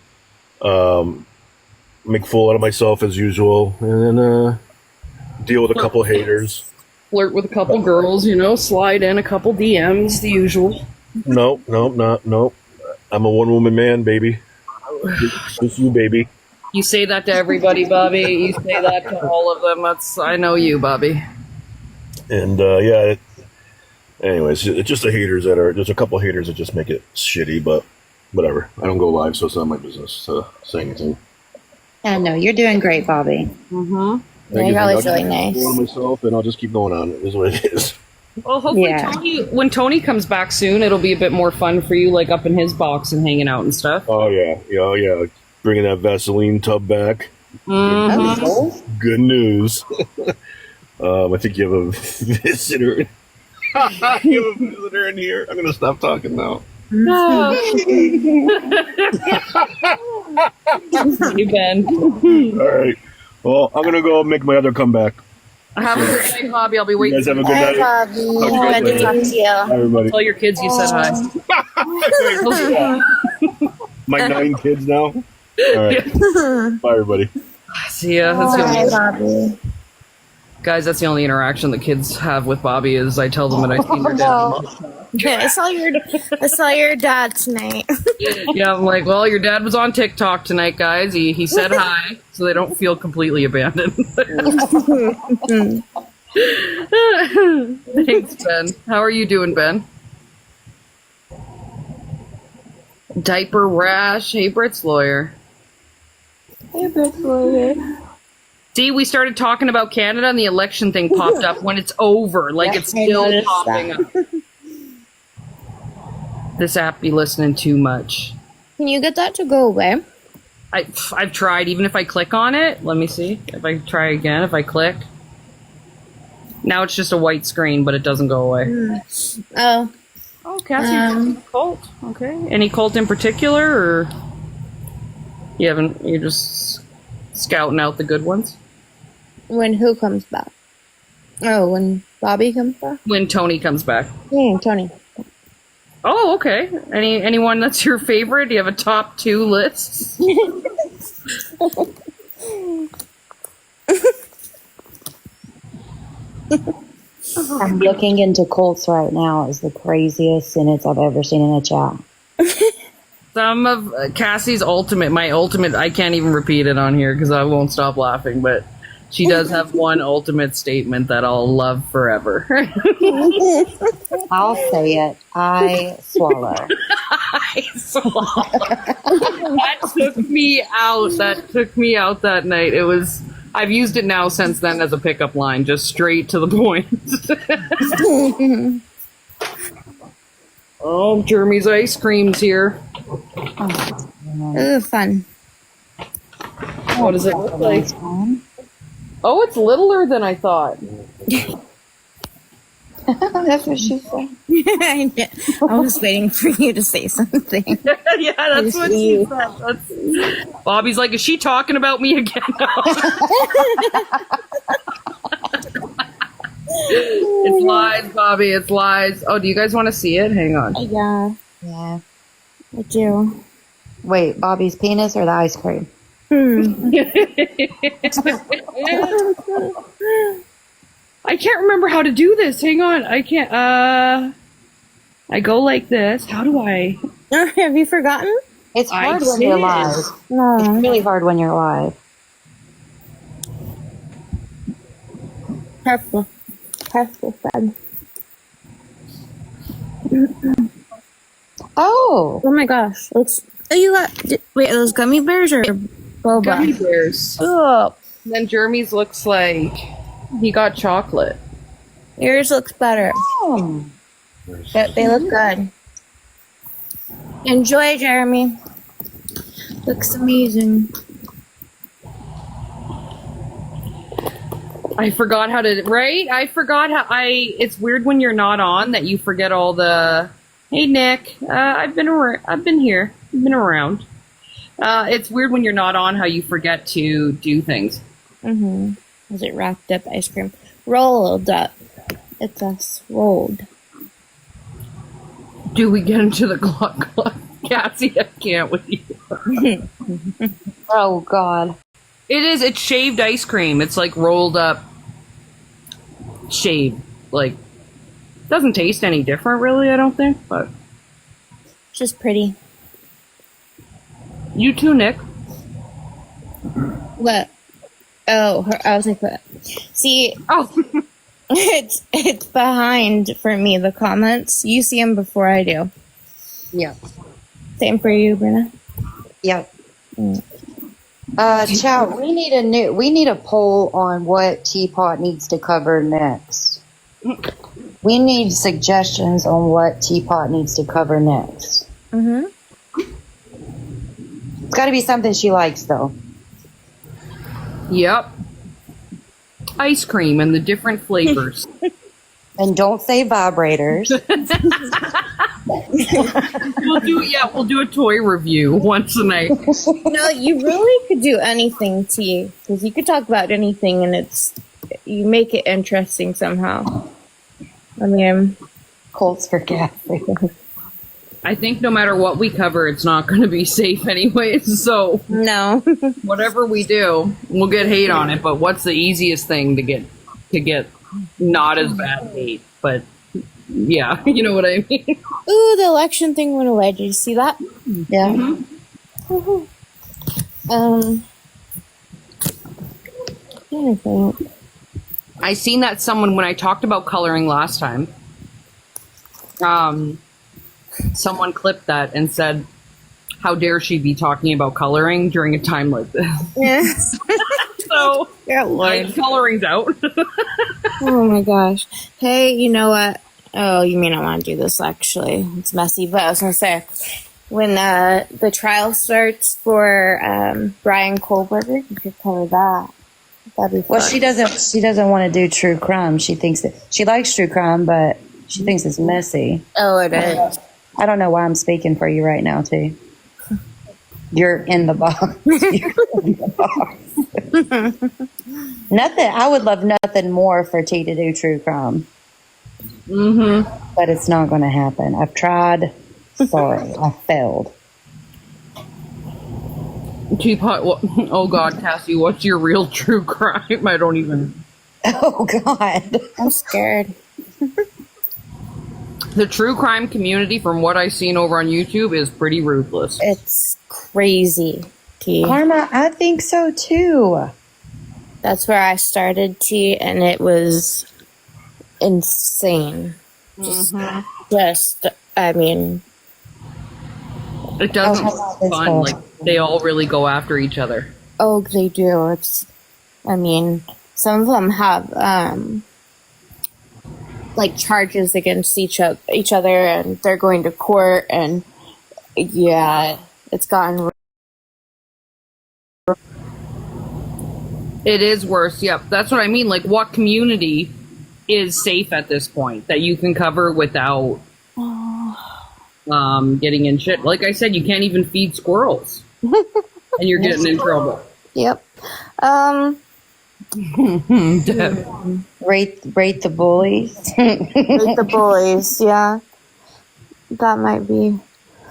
make fool out of myself as usual, and then deal with a couple haters. Flirt with a couple girls, slide in a couple DMs, the usual. Nope. I'm a one-woman man, baby. Just you, baby. You say that to everybody, Bobby. You say that to all of them. I know you, Bobby. And anyways, it's just the haters there's a couple haters that just make it shitty, but whatever. I don't go live, so it's not my business to say anything. I know you're doing great, Bobby. Mm-hmm. Yeah, you're always really nice. I'll myself, and I'll just keep going on. It is what it is. Well, hopefully, when Tony comes back soon, it'll be a bit more fun for you, like up in his box and hanging out and stuff. Oh yeah. Bringing that Vaseline tub back. Mm-hmm. Good news. I think you have a visitor. You have a visitor in here. I'm gonna stop talking now. You Ben. All right. Well, I'm gonna go make my other comeback. Have a good night, Bobby. I'll be waiting. You guys have a good night. Bobby. Good to talk to you. Hi, everybody. Tell your kids you said hi. My 9 kids now. All right. Bye, everybody. See ya. Bye, Bobby. Guys, that's the only interaction the kids have with Bobby is I tell them that I see their dad. Yeah, I saw your dad tonight. Yeah, I'm like, well, your dad was on TikTok tonight, guys. He said hi, so they don't feel completely abandoned. Thanks, Ben. How are you doing, Ben? Diaper rash. Hey, Britt's lawyer. See, we started talking about Canada and the election thing popped up when it's over. Like, it's still popping up. This app be listening too much. Can you get that to go away? I've tried. Even if I click on it, let me see. If I try again, if I click. Now it's just a white screen, but it doesn't go away. Oh. Oh, Cassie, cult. Okay. Any cult in particular, or you're just scouting out the good ones? When who comes back? Oh, when Bobby comes back? When Tony comes back. Yeah, Tony. Oh, okay. Anyone that's your favorite? Do you have a top 2 list? I'm looking into cults right now. It's the craziest sentence I've ever seen in a chat. Some of Cassie's my ultimate, I can't even repeat it on here because I won't stop laughing, but She does have one ultimate statement that I'll love forever. I'll say it. I swallow. I swallow. That took me out. That took me out that night. It was. I've used it now since then as a pickup line, just straight to the point. Oh, Jeremy's ice cream's here. Ooh, fun. What does it look like? Oh, it's littler than I thought. That's what she said. I was waiting for you to say something. Yeah, that's what she said. Bobby's like, is she talking about me again? It's lies, Bobby. It's lies. Oh, do you guys want to see it? Hang on. Yeah, Yeah. I do. Wait, Bobby's penis or the ice cream? I can't remember how to do this. Hang on. I can't. I go like this. How do I? Have you forgotten? It's hard when did. you're live. It's No. really hard when you're live. Careful. Careful, Fred. Oh, Oh my gosh. Looks. Oh, you got. Wait, are those gummy bears or boba? Gummy bears. Oh, Then Jeremy's looks like he got chocolate. yours looks better. They look good. Enjoy, Jeremy. Looks amazing. I forgot how to. Right? I forgot how. It's weird when you're not on that you forget all the. Hey Nick, I've been here. I've been around. It's weird when you're not on how you forget to do things. Mm-hmm. Is it wrapped up ice cream? Rolled up. It's us. Rolled. Do we get into the clock? Cassie, I can't with you. oh God. It is. It's shaved ice cream. It's like rolled up, shaved. Like, doesn't taste any different, really. I don't think. But Just pretty. you too, Nick. What? Oh, I was like, what? See, Oh, it's behind for me, the comments. You see them before I do. Yeah. Same for you, Bruna. Yep. Mm. Chow, we need a poll on what Teapot needs to cover next. We need suggestions on what Teapot needs to cover next. Mm-hmm. It's got to be something she likes, though. yep. Ice cream and the different flavors. And don't say vibrators. We'll do a toy review once a night. No, you really could do anything, T, because you could talk about anything, and you make it interesting somehow. I mean, Colts for Cassie. I think no matter what we cover, it's not going to be safe anyways. So no. whatever we do, we'll get hate on it. But what's the easiest thing to get not as bad hate? But yeah, you know what I mean. Ooh, the election thing went away. Did you see that? Yeah. Mm-hmm. I think. I seen that someone when I talked about coloring last time. Someone clipped that and said, "How dare she be talking about coloring during a time like this?" Yes. So, Yeah, like, coloring's out. Oh my gosh. Hey, you know what? Oh, you may not want to do this actually. It's messy, but I was going to say, when the trial starts for Brian Kohlberger, you could cover that. That'd be fun. Well, she doesn't want to do true crime. She thinks that she likes true crime, but she thinks it's messy. Oh, it is. I don't know why I'm speaking for you right now, too. You're in the box. You're in the box. Nothing. I would love nothing more for T to do true crime. Mm-hmm. But it's not going to happen. I've tried. Sorry, I failed. Teapot. Oh God, Cassie, what's your real true crime? I don't even. Oh God. I'm scared. The true crime community, from what I've seen over on YouTube, is pretty ruthless. It's crazy, T. Karma, I think so too. That's where I started tea, and it was insane. Just, I mean, It doesn't Oh, look it's fun. cool. Like they all really go after each other. oh, they do. It's, I mean, some of them have, like charges against each other, and they're going to court, and yeah, it's gotten. It is worse. Yep, that's what I mean. Like, what community is safe at this point that you can cover without getting in shit? Like I said, you can't even feed squirrels, and you're getting in trouble. Yep. Rate the bullies. With the boys, yeah. That might be.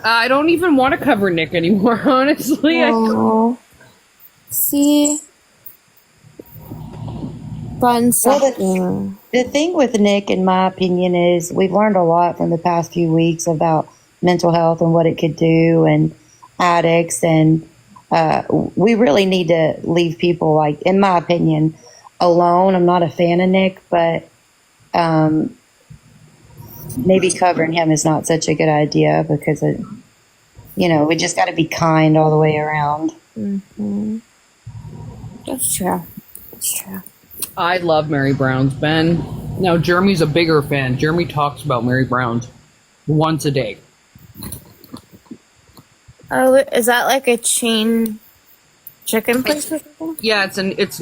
I don't even want to cover Nick anymore, honestly. Oh. See? Fun sucking. The thing with Nick, in my opinion, is we've learned a lot from the past few weeks about mental health and what it could do, and addicts, and we really need to leave people, like, in my opinion, alone. I'm not a fan of Nick, but maybe covering him is not such a good idea because we just got to be kind all the way around. Mm-hmm. That's true. That's true. I love Mary Brown's. Ben. Now, Jeremy's a bigger fan. Jeremy talks about Mary Brown's once a day. Oh, is that like a chain chicken place or something? Yeah, it's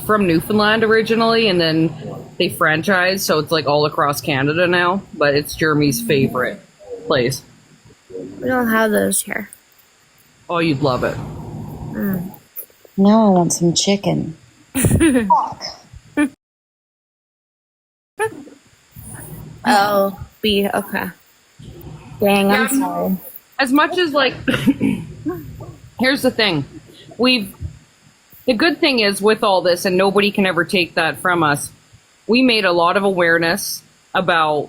from Newfoundland originally, and then they franchise, so it's like all across Canada now. But it's Jeremy's favorite place. We don't have those here. Oh, you'd love it. Now I want some chicken. Oh, B. Okay. Dang, I'm sorry. As much as like, here's the thing, the good thing is with all this, and nobody can ever take that from us, we made a lot of awareness about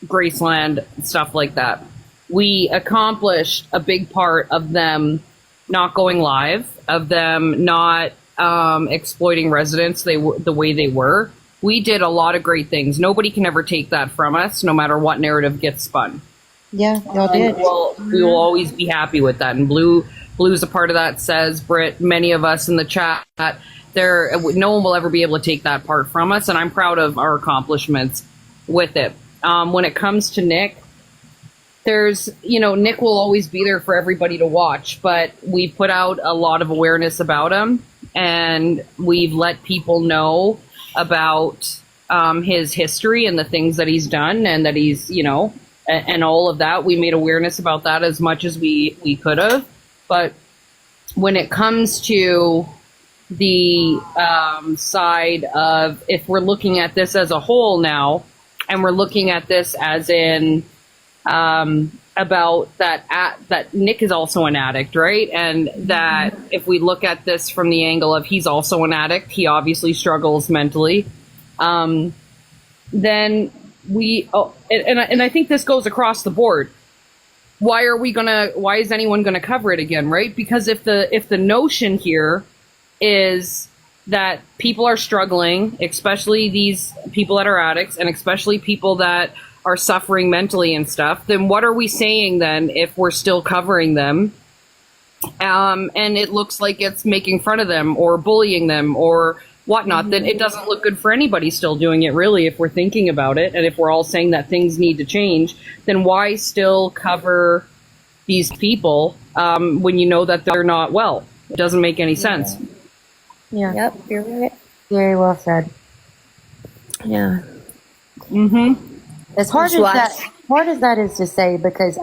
Graceland, stuff like that. We accomplished a big part of them not going live, of them not exploiting residents the way they were. We did a lot of great things. Nobody can ever take that from us, no matter what narrative gets spun. Yeah, y'all did. We will always be happy with that. And Blue's a part of that, says Britt, many of us in the chat. No one will ever be able to take that part from us, and I'm proud of our accomplishments with it. When it comes to Nick, Nick will always be there for everybody to watch, but we've put out a lot of awareness about him, and we've let people know about his history and the things that he's done, and that he's, and all of that. We made awareness about that as much as we could have. But when it comes to the side of, if we're looking at this as a whole now, and we're looking at this as in about that Nick is also an addict, right? And that if we look at this from the angle of he's also an addict, he obviously struggles mentally, then and I think this goes across the board. Why is anyone gonna cover it again, right? Because if the notion here is that people are struggling, especially these people that are addicts, and especially people that are suffering mentally and stuff, then what are we saying then if we're still covering them? And it looks like it's making fun of them or bullying them or whatnot, then it doesn't look good for anybody still doing it, really, if we're thinking about it. And if we're all saying that things need to change, then why still cover these people when you know that they're not well? It doesn't make any sense. Yeah. Yep, you're right. Very well said. Yeah. Mm-hmm. As hard as that is to say, because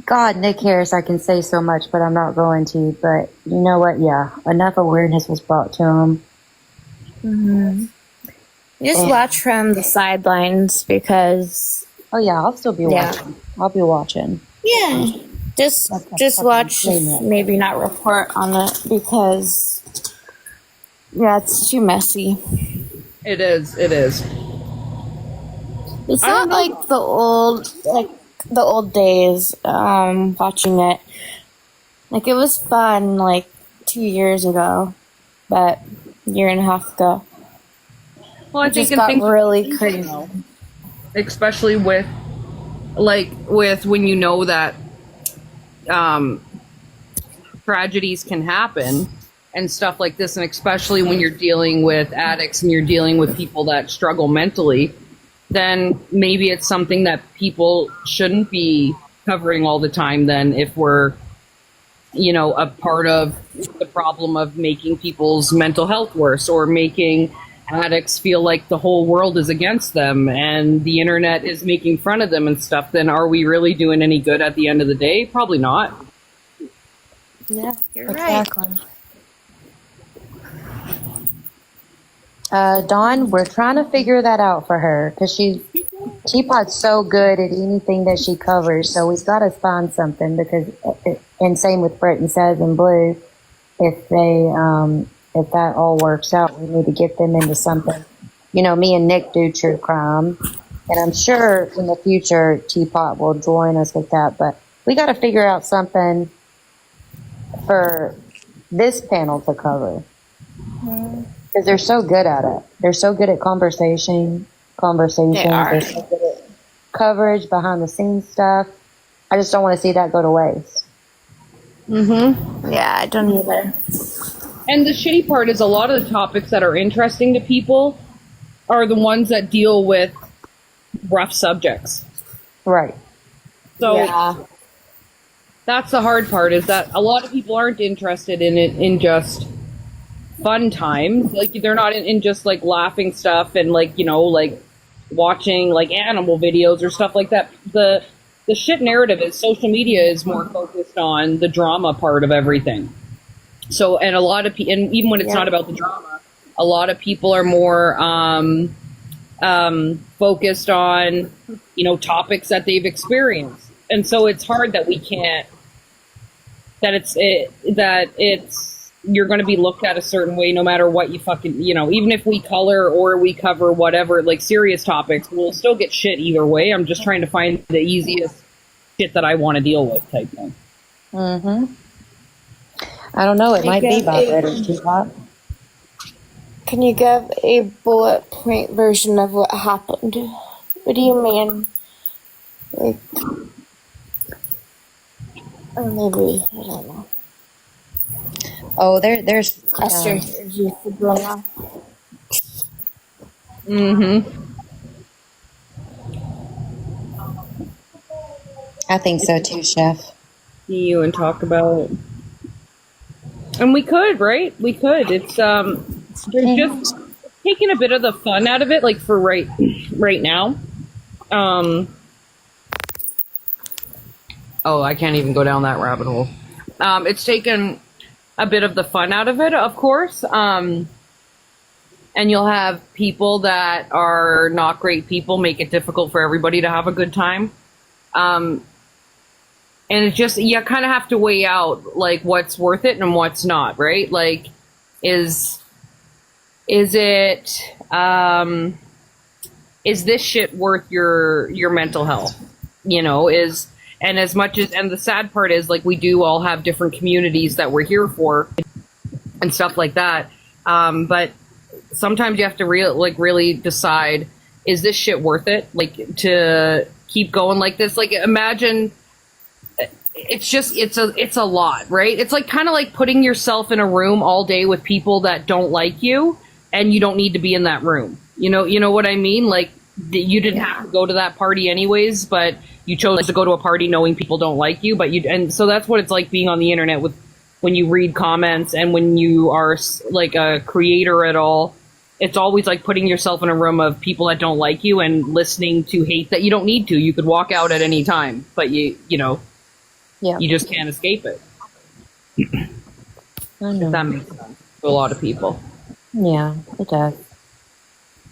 God, Nick Harris, I can say so much, but I'm not going to. But you know what? Yeah, enough awareness was brought to him. Mm-hmm. Just watch from the sidelines because. Oh yeah, I'll still be watching. I'll be watching. Yeah, just watch. Maybe not report on it because. Yeah, it's too messy. It is. It's not like the old days, watching it. Like, it was fun, 2 years ago. But year and a half ago. Well, I It think just in got things, really crazy. especially with when you know that tragedies can happen and stuff like this, and especially when you're dealing with addicts and you're dealing with people that struggle mentally, then maybe it's something that people shouldn't be covering all the time then, if we're, you know, a part of the problem of making people's mental health worse, or making addicts feel like the whole world is against them and the internet is making fun of them and stuff. Then are we really doing any good at the end of the day? Probably not. Yeah, you're right. Exactly. Dawn, we're trying to figure that out for her because Teapot's so good at anything that she covers. So we've got to find something because, and same with Brett and Says and Blue, if that all works out, we need to get them into something. You know, me and Nick do true crime, and I'm sure in the future Teapot will join us with that. But we got to figure out something for this panel to cover. Because they're so good at it. They're so good at conversations. They are. They're so good at coverage, behind the scenes stuff. I just don't want to see that go to waste. Yeah, I don't either. And the shitty part is a lot of the topics that are interesting to people are the ones that deal with rough subjects. Right. So Yeah. that's the hard part, is that a lot of people aren't interested in it in just fun times. Like, they're not in just like laughing stuff and like, you know, like watching like animal videos or stuff like that. The shit narrative is social media is more focused on the drama part of everything. So, and a lot of people, and even when it's not about the drama, a lot of people are more focused on, you know, topics that they've experienced. And so it's hard that we can't, that it's you're going to be looked at a certain way no matter what you fucking, you know, even if we color or we cover whatever, like serious topics, we'll still get shit either way. I'm just trying to find the easiest shit that I want to deal with type thing. I don't know. It might be about British Teapot. Can you give a bullet point version of what happened? What do you mean? Like, or maybe, I don't know. Oh, there's. Esther, is you Sabrina? I think so too, Chef. See you and talk about it. And we could, right? We could. It's there's just taking a bit of the fun out of it, like for right now. Oh, I can't even go down that rabbit hole. It's taken a bit of the fun out of it, of course. And you'll have people that are not great people make it difficult for everybody to have a good time. And it's just, you kind of have to weigh out like what's worth it and what's not, right? Like, is this shit worth your mental health? You know, and as much as, and the sad part is, like, we do all have different communities that we're here for and stuff like that. But sometimes you have to really decide, is this shit worth it? Like, to keep going like this? Like, imagine, it's a lot, right? It's like kind of like putting yourself in a room all day with people that don't like you, and you don't need to be in that room. You know what I mean? Like, you didn't have to go to that party anyways, but you chose to go to a party knowing people don't like you. And so that's what it's like being on the internet with, when you read comments and when you are like a creator at all. It's always like putting yourself in a room of people that don't like you and listening to hate that you don't need to. You could walk out at any time, but you just can't escape it. I know. That makes sense to a lot of people. Yeah, it does.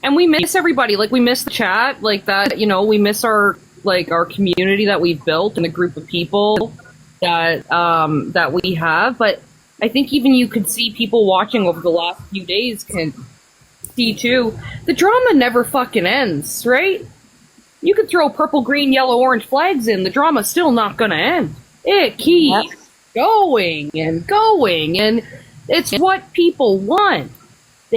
And we miss everybody. Like, we miss the chat, like that, we miss our community that we've built and the group of people that we have. But I think even you could see people watching over the last few days can see too, the drama never fucking ends, right? You could throw purple, green, yellow, orange flags in, the drama's still not gonna end. It keeps going and going, and it's what people want.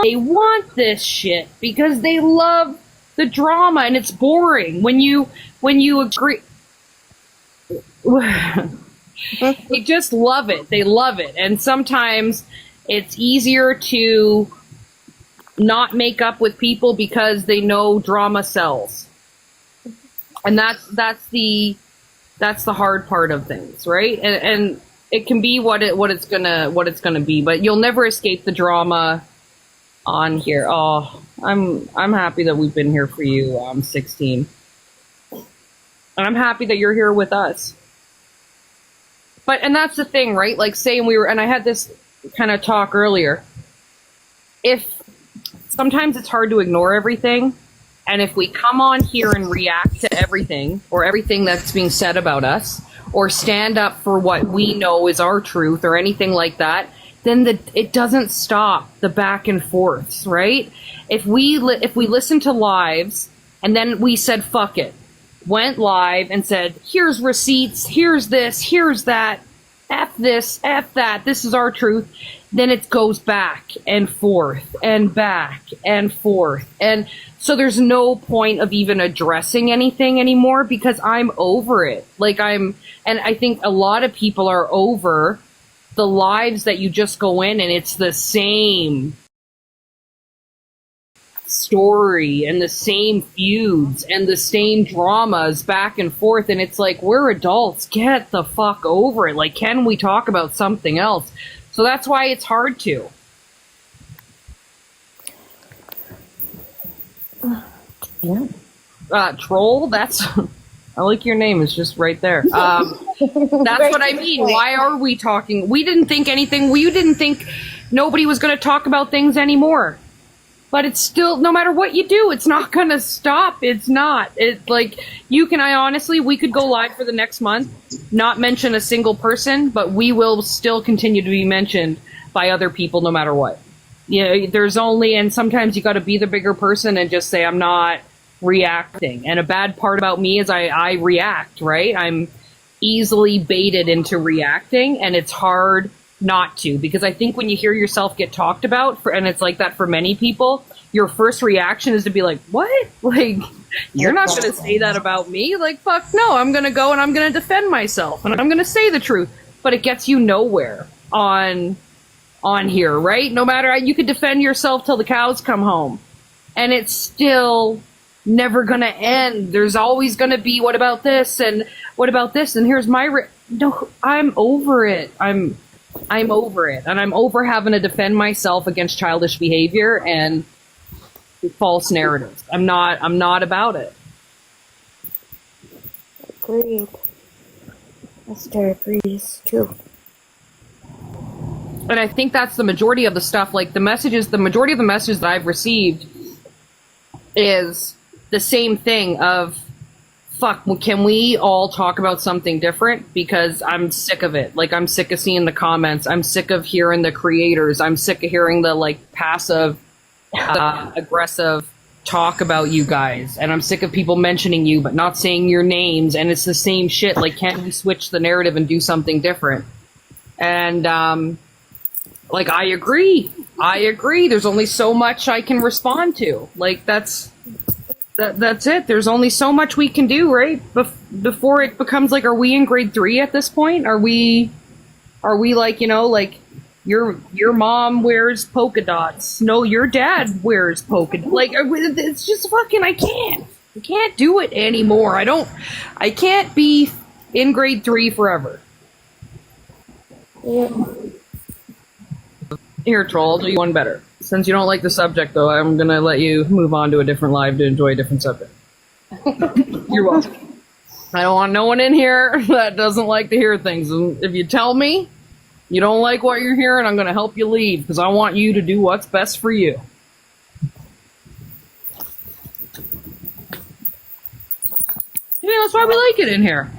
They want this shit because they love the drama, and it's boring when you agree. They just love it. They love it. And sometimes it's easier to not make up with people because they know drama sells. And that's the hard part of things, right? And it can be what it's gonna be, but you'll never escape the drama on here. Oh, I'm happy that we've been here for you. I'm 16. And I'm happy that you're here with us. And that's the thing, right? Like saying and I had this kind of talk earlier. If sometimes it's hard to ignore everything, and if we come on here and react to everything or everything that's being said about us, or stand up for what we know is our truth or anything like that, then it doesn't stop the back and forths, right? If we listen to lives and then we said fuck it, went live and said, here's receipts, here's this, here's that, F this, F that, this is our truth, then it goes back and forth and back and forth. And so there's no point of even addressing anything anymore because I'm over it. And I think a lot of people are over the lives that you just go in and it's the same story and the same feuds and the same dramas back and forth, and it's like, we're adults, get the fuck over it. Like, can we talk about something else? So that's why it's hard to. Troll, that's I like your name, it's just right there. That's what I mean. Why are we talking? We didn't think anything, you didn't think nobody was going to talk about things anymore. But it's still, no matter what you do, it's not going to stop. It's not. It's like, we could go live for the next month, not mention a single person, but we will still continue to be mentioned by other people no matter what. And sometimes you got to be the bigger person and just say, I'm not reacting. And a bad part about me is I react, right? I'm easily baited into reacting, and it's hard not to, because I think when you hear yourself get talked about, and it's like that for many people, your first reaction is to be like, what? Like, you're not going to say that about me? Like, fuck no, I'm going to go and I'm going to defend myself and I'm going to say the truth. But it gets you nowhere on here, right? No matter, you could defend yourself till the cows come home, and it's still never going to end. There's always going to be, what about this? And what about this? And here's my, no, I'm over it. I'm over it, and I'm over having to defend myself against childish behavior and false narratives. I'm not about it. Agreed. Esther agrees too. And I think that's the majority of the stuff. Like the majority of the messages that I've received is the same thing of, fuck, can we all talk about something different? Because I'm sick of it. Like, I'm sick of seeing the comments. I'm sick of hearing the creators. I'm sick of hearing the, like, passive, aggressive talk about you guys. And I'm sick of people mentioning you but not saying your names. And it's the same shit. Like, can't we switch the narrative and do something different? And, like, I agree. There's only so much I can respond to. Like, that's it. There's only so much we can do, right? Before it becomes like, are we in grade 3 at this point? Are we like, like your mom wears polka dots? No, your dad wears polka dots. Like, it's just fucking, I can't do it anymore. I can't be in grade 3 forever. Yeah. Here, Troll, I'll do you one better. Since you don't like the subject, though, I'm going to let you move on to a different live to enjoy a different subject. You're welcome. I don't want no one in here that doesn't like to hear things. And if you tell me you don't like what you're hearing, I'm going to help you leave, because I want you to do what's best for you. That's why we like it in here.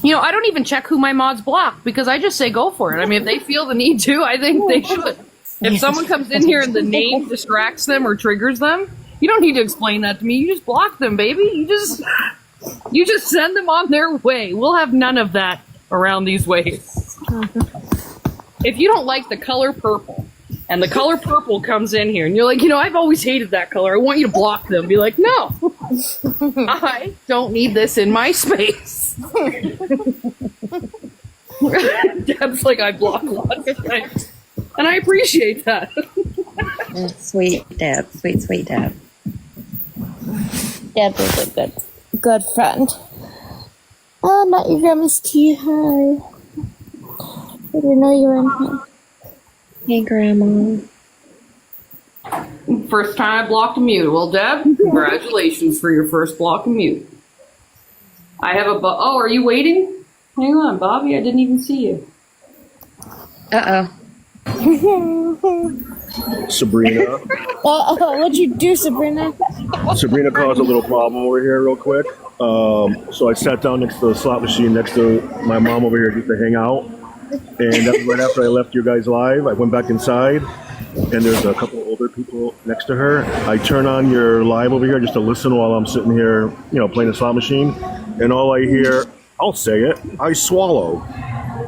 I don't even check who my mods block, because I just say go for it. I mean, if they feel the need to, I think they should. If someone comes in here and the name distracts them or triggers them, you don't need to explain that to me. You just block them, baby. You just send them on their way. We'll have none of that around these ways. If you don't like the color purple, and the color purple comes in here, and you're like, I've always hated that color. I want you to block them. Be like, no, I don't need this in my space. Deb's like, I block lots of things, and I appreciate that. Sweet Deb. Sweet Deb. Deb is a good friend. Oh, not your grandma's tea. Hi. I didn't know you were in here. Hey, Grandma. First time I blocked a mute. Well, Deb, congratulations for your first block of mute. I have oh, are you waiting? Hang on, Bobby, I didn't even see you. Uh-oh. Sabrina. What'd you do, Sabrina? Sabrina caused a little problem over here real quick. So I sat down next to the slot machine next to my mom over here just to hang out. And that was right after I left your guys live. I went back inside, and there's a couple of older people next to her. I turn on your live over here just to listen while I'm sitting here, playing the slot machine. And all I hear, I'll say it, I swallow.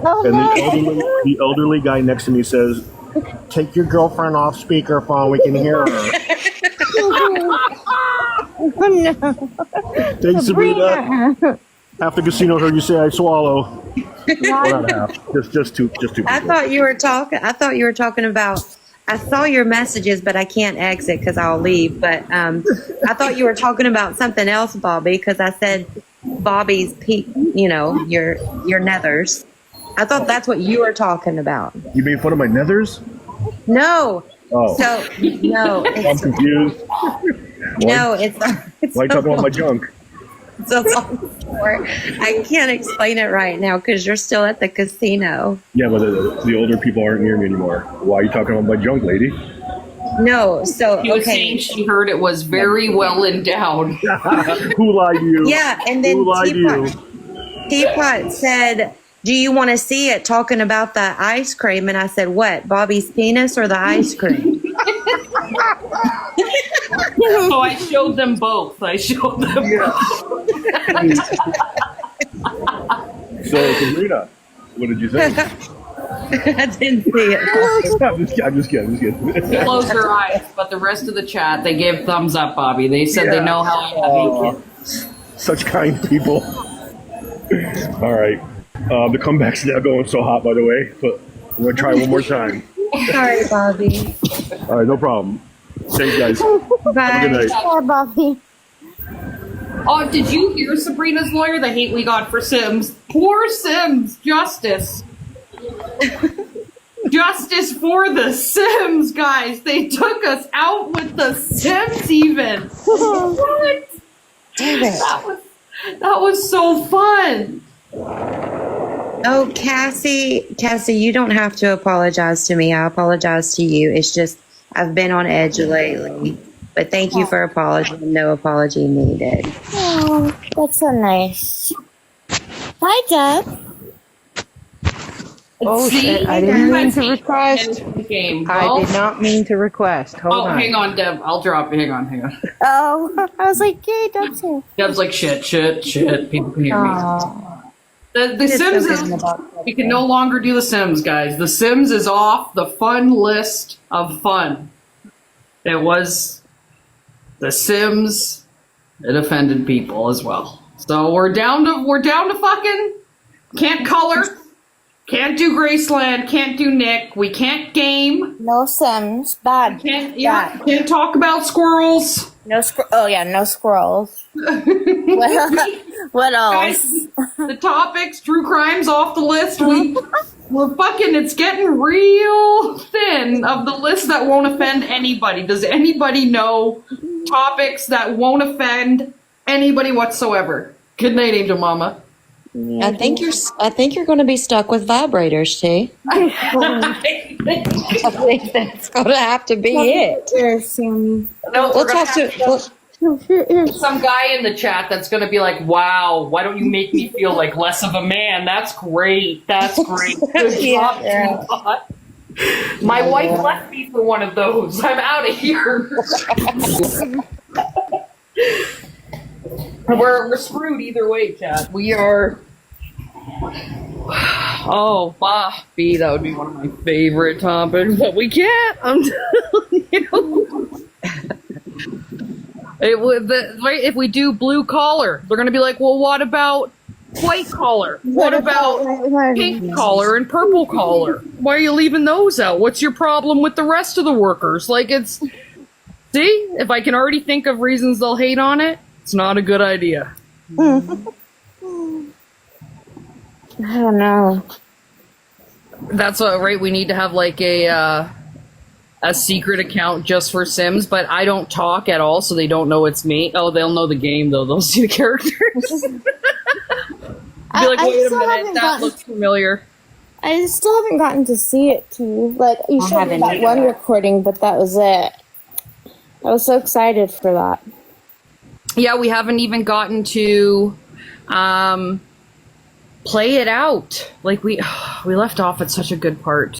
Oh, And no. the elderly guy next to me says, take your girlfriend off speakerphone, we can hear her. Oh, no. Thanks, Sabrina. Half the casino heard you say I swallow. Well, not half. Just two people. I thought you were talking about. I saw your messages, but I can't exit because I'll leave. But I thought you were talking about something else, Bobby, because I said Bobby's your nethers. I thought that's what you were talking about. You made fun of my nethers? No. Oh. So no. I'm confused. No, it's Why are you talking about my junk? it's a long story. I can't explain it right now because you're still at the casino. Yeah, but the older people aren't near me anymore. Why are you talking about my junk, lady? No, so She was saying she heard it was very well endowed. Who lied to you? Yeah, and then Who lied to you? Teapot said, do you want to see it talking about the ice cream? And I said, what, Bobby's penis or the ice cream? So I showed them both. So, Sabrina, what did you say? I didn't see it. I'm just kidding. Close her eyes, but the rest of the chat, they gave thumbs up, Bobby. They said they know how I hate kids. Such kind people. All right. The comeback's now going so hot, by the way. But I'm going to try one more time. Sorry, Bobby. All right, no problem. Thanks, guys. Bye. Have a good night. Bye, Bobby. Oh, did you hear Sabrina's lawyer? The hate we got for Sims. Poor Sims. Justice. Justice for the Sims, guys. They took us out with the Sims even. What? Damn it. That was so fun. Oh, Cassie, you don't have to apologize to me. I apologize to you. It's just I've been on edge lately. But thank you for apologizing. No apology needed. Oh, that's so nice. Hi, Deb. Oh See? shit, I didn't mean to End request. the game. I Well, did not mean to request. Hold Oh, on. hang on, Deb. I'll drop it. Hang on. Oh, I was like, yay, Deb's here. Deb's like, shit. People can hear me. The Sims is, we can no longer do The Sims, guys. The Sims is off the fun list of fun. It was The Sims. It offended people as well. So we're down to fucking can't color, can't do Graceland, can't do Nick. We can't game. No Sims. Bad. Can't talk about squirrels. No no squirrels. What else? Guys, the topics, true crimes off the list. We're fucking, it's getting real thin of the list that won't offend anybody. Does anybody know topics that won't offend anybody whatsoever? Good night, Angel Mama. I think you're going to be stuck with vibrators, T. I think that's going to have to be it. No, We'll talk to. some guy in the chat that's going to be like, wow, why don't you make me feel like less of a man? That's great. Good job, Teapot. My wife left me for one of those. I'm out of here. We're screwed either way, chat. We are Oh, B, that would be one of my favorite topics, but we can't. I'm telling you. It would, right? If we do blue collar, they're going to be like, well, what about white collar? What about pink collar and purple collar? Why are you leaving those out? What's your problem with the rest of the workers? Like, it's, see, if I can already think of reasons they'll hate on it, it's not a good idea. I don't know. That's right. We need to have like a secret account just for Sims, but I don't talk at all, so they don't know it's me. Oh, they'll know the game though. They'll see the characters. Be like, wait a minute, that looks familiar. I still haven't gotten to see it too. Like, you showed me that one recording, but that was it. I was so excited for that. Yeah, we haven't even gotten to play it out. Like we left off at such a good part.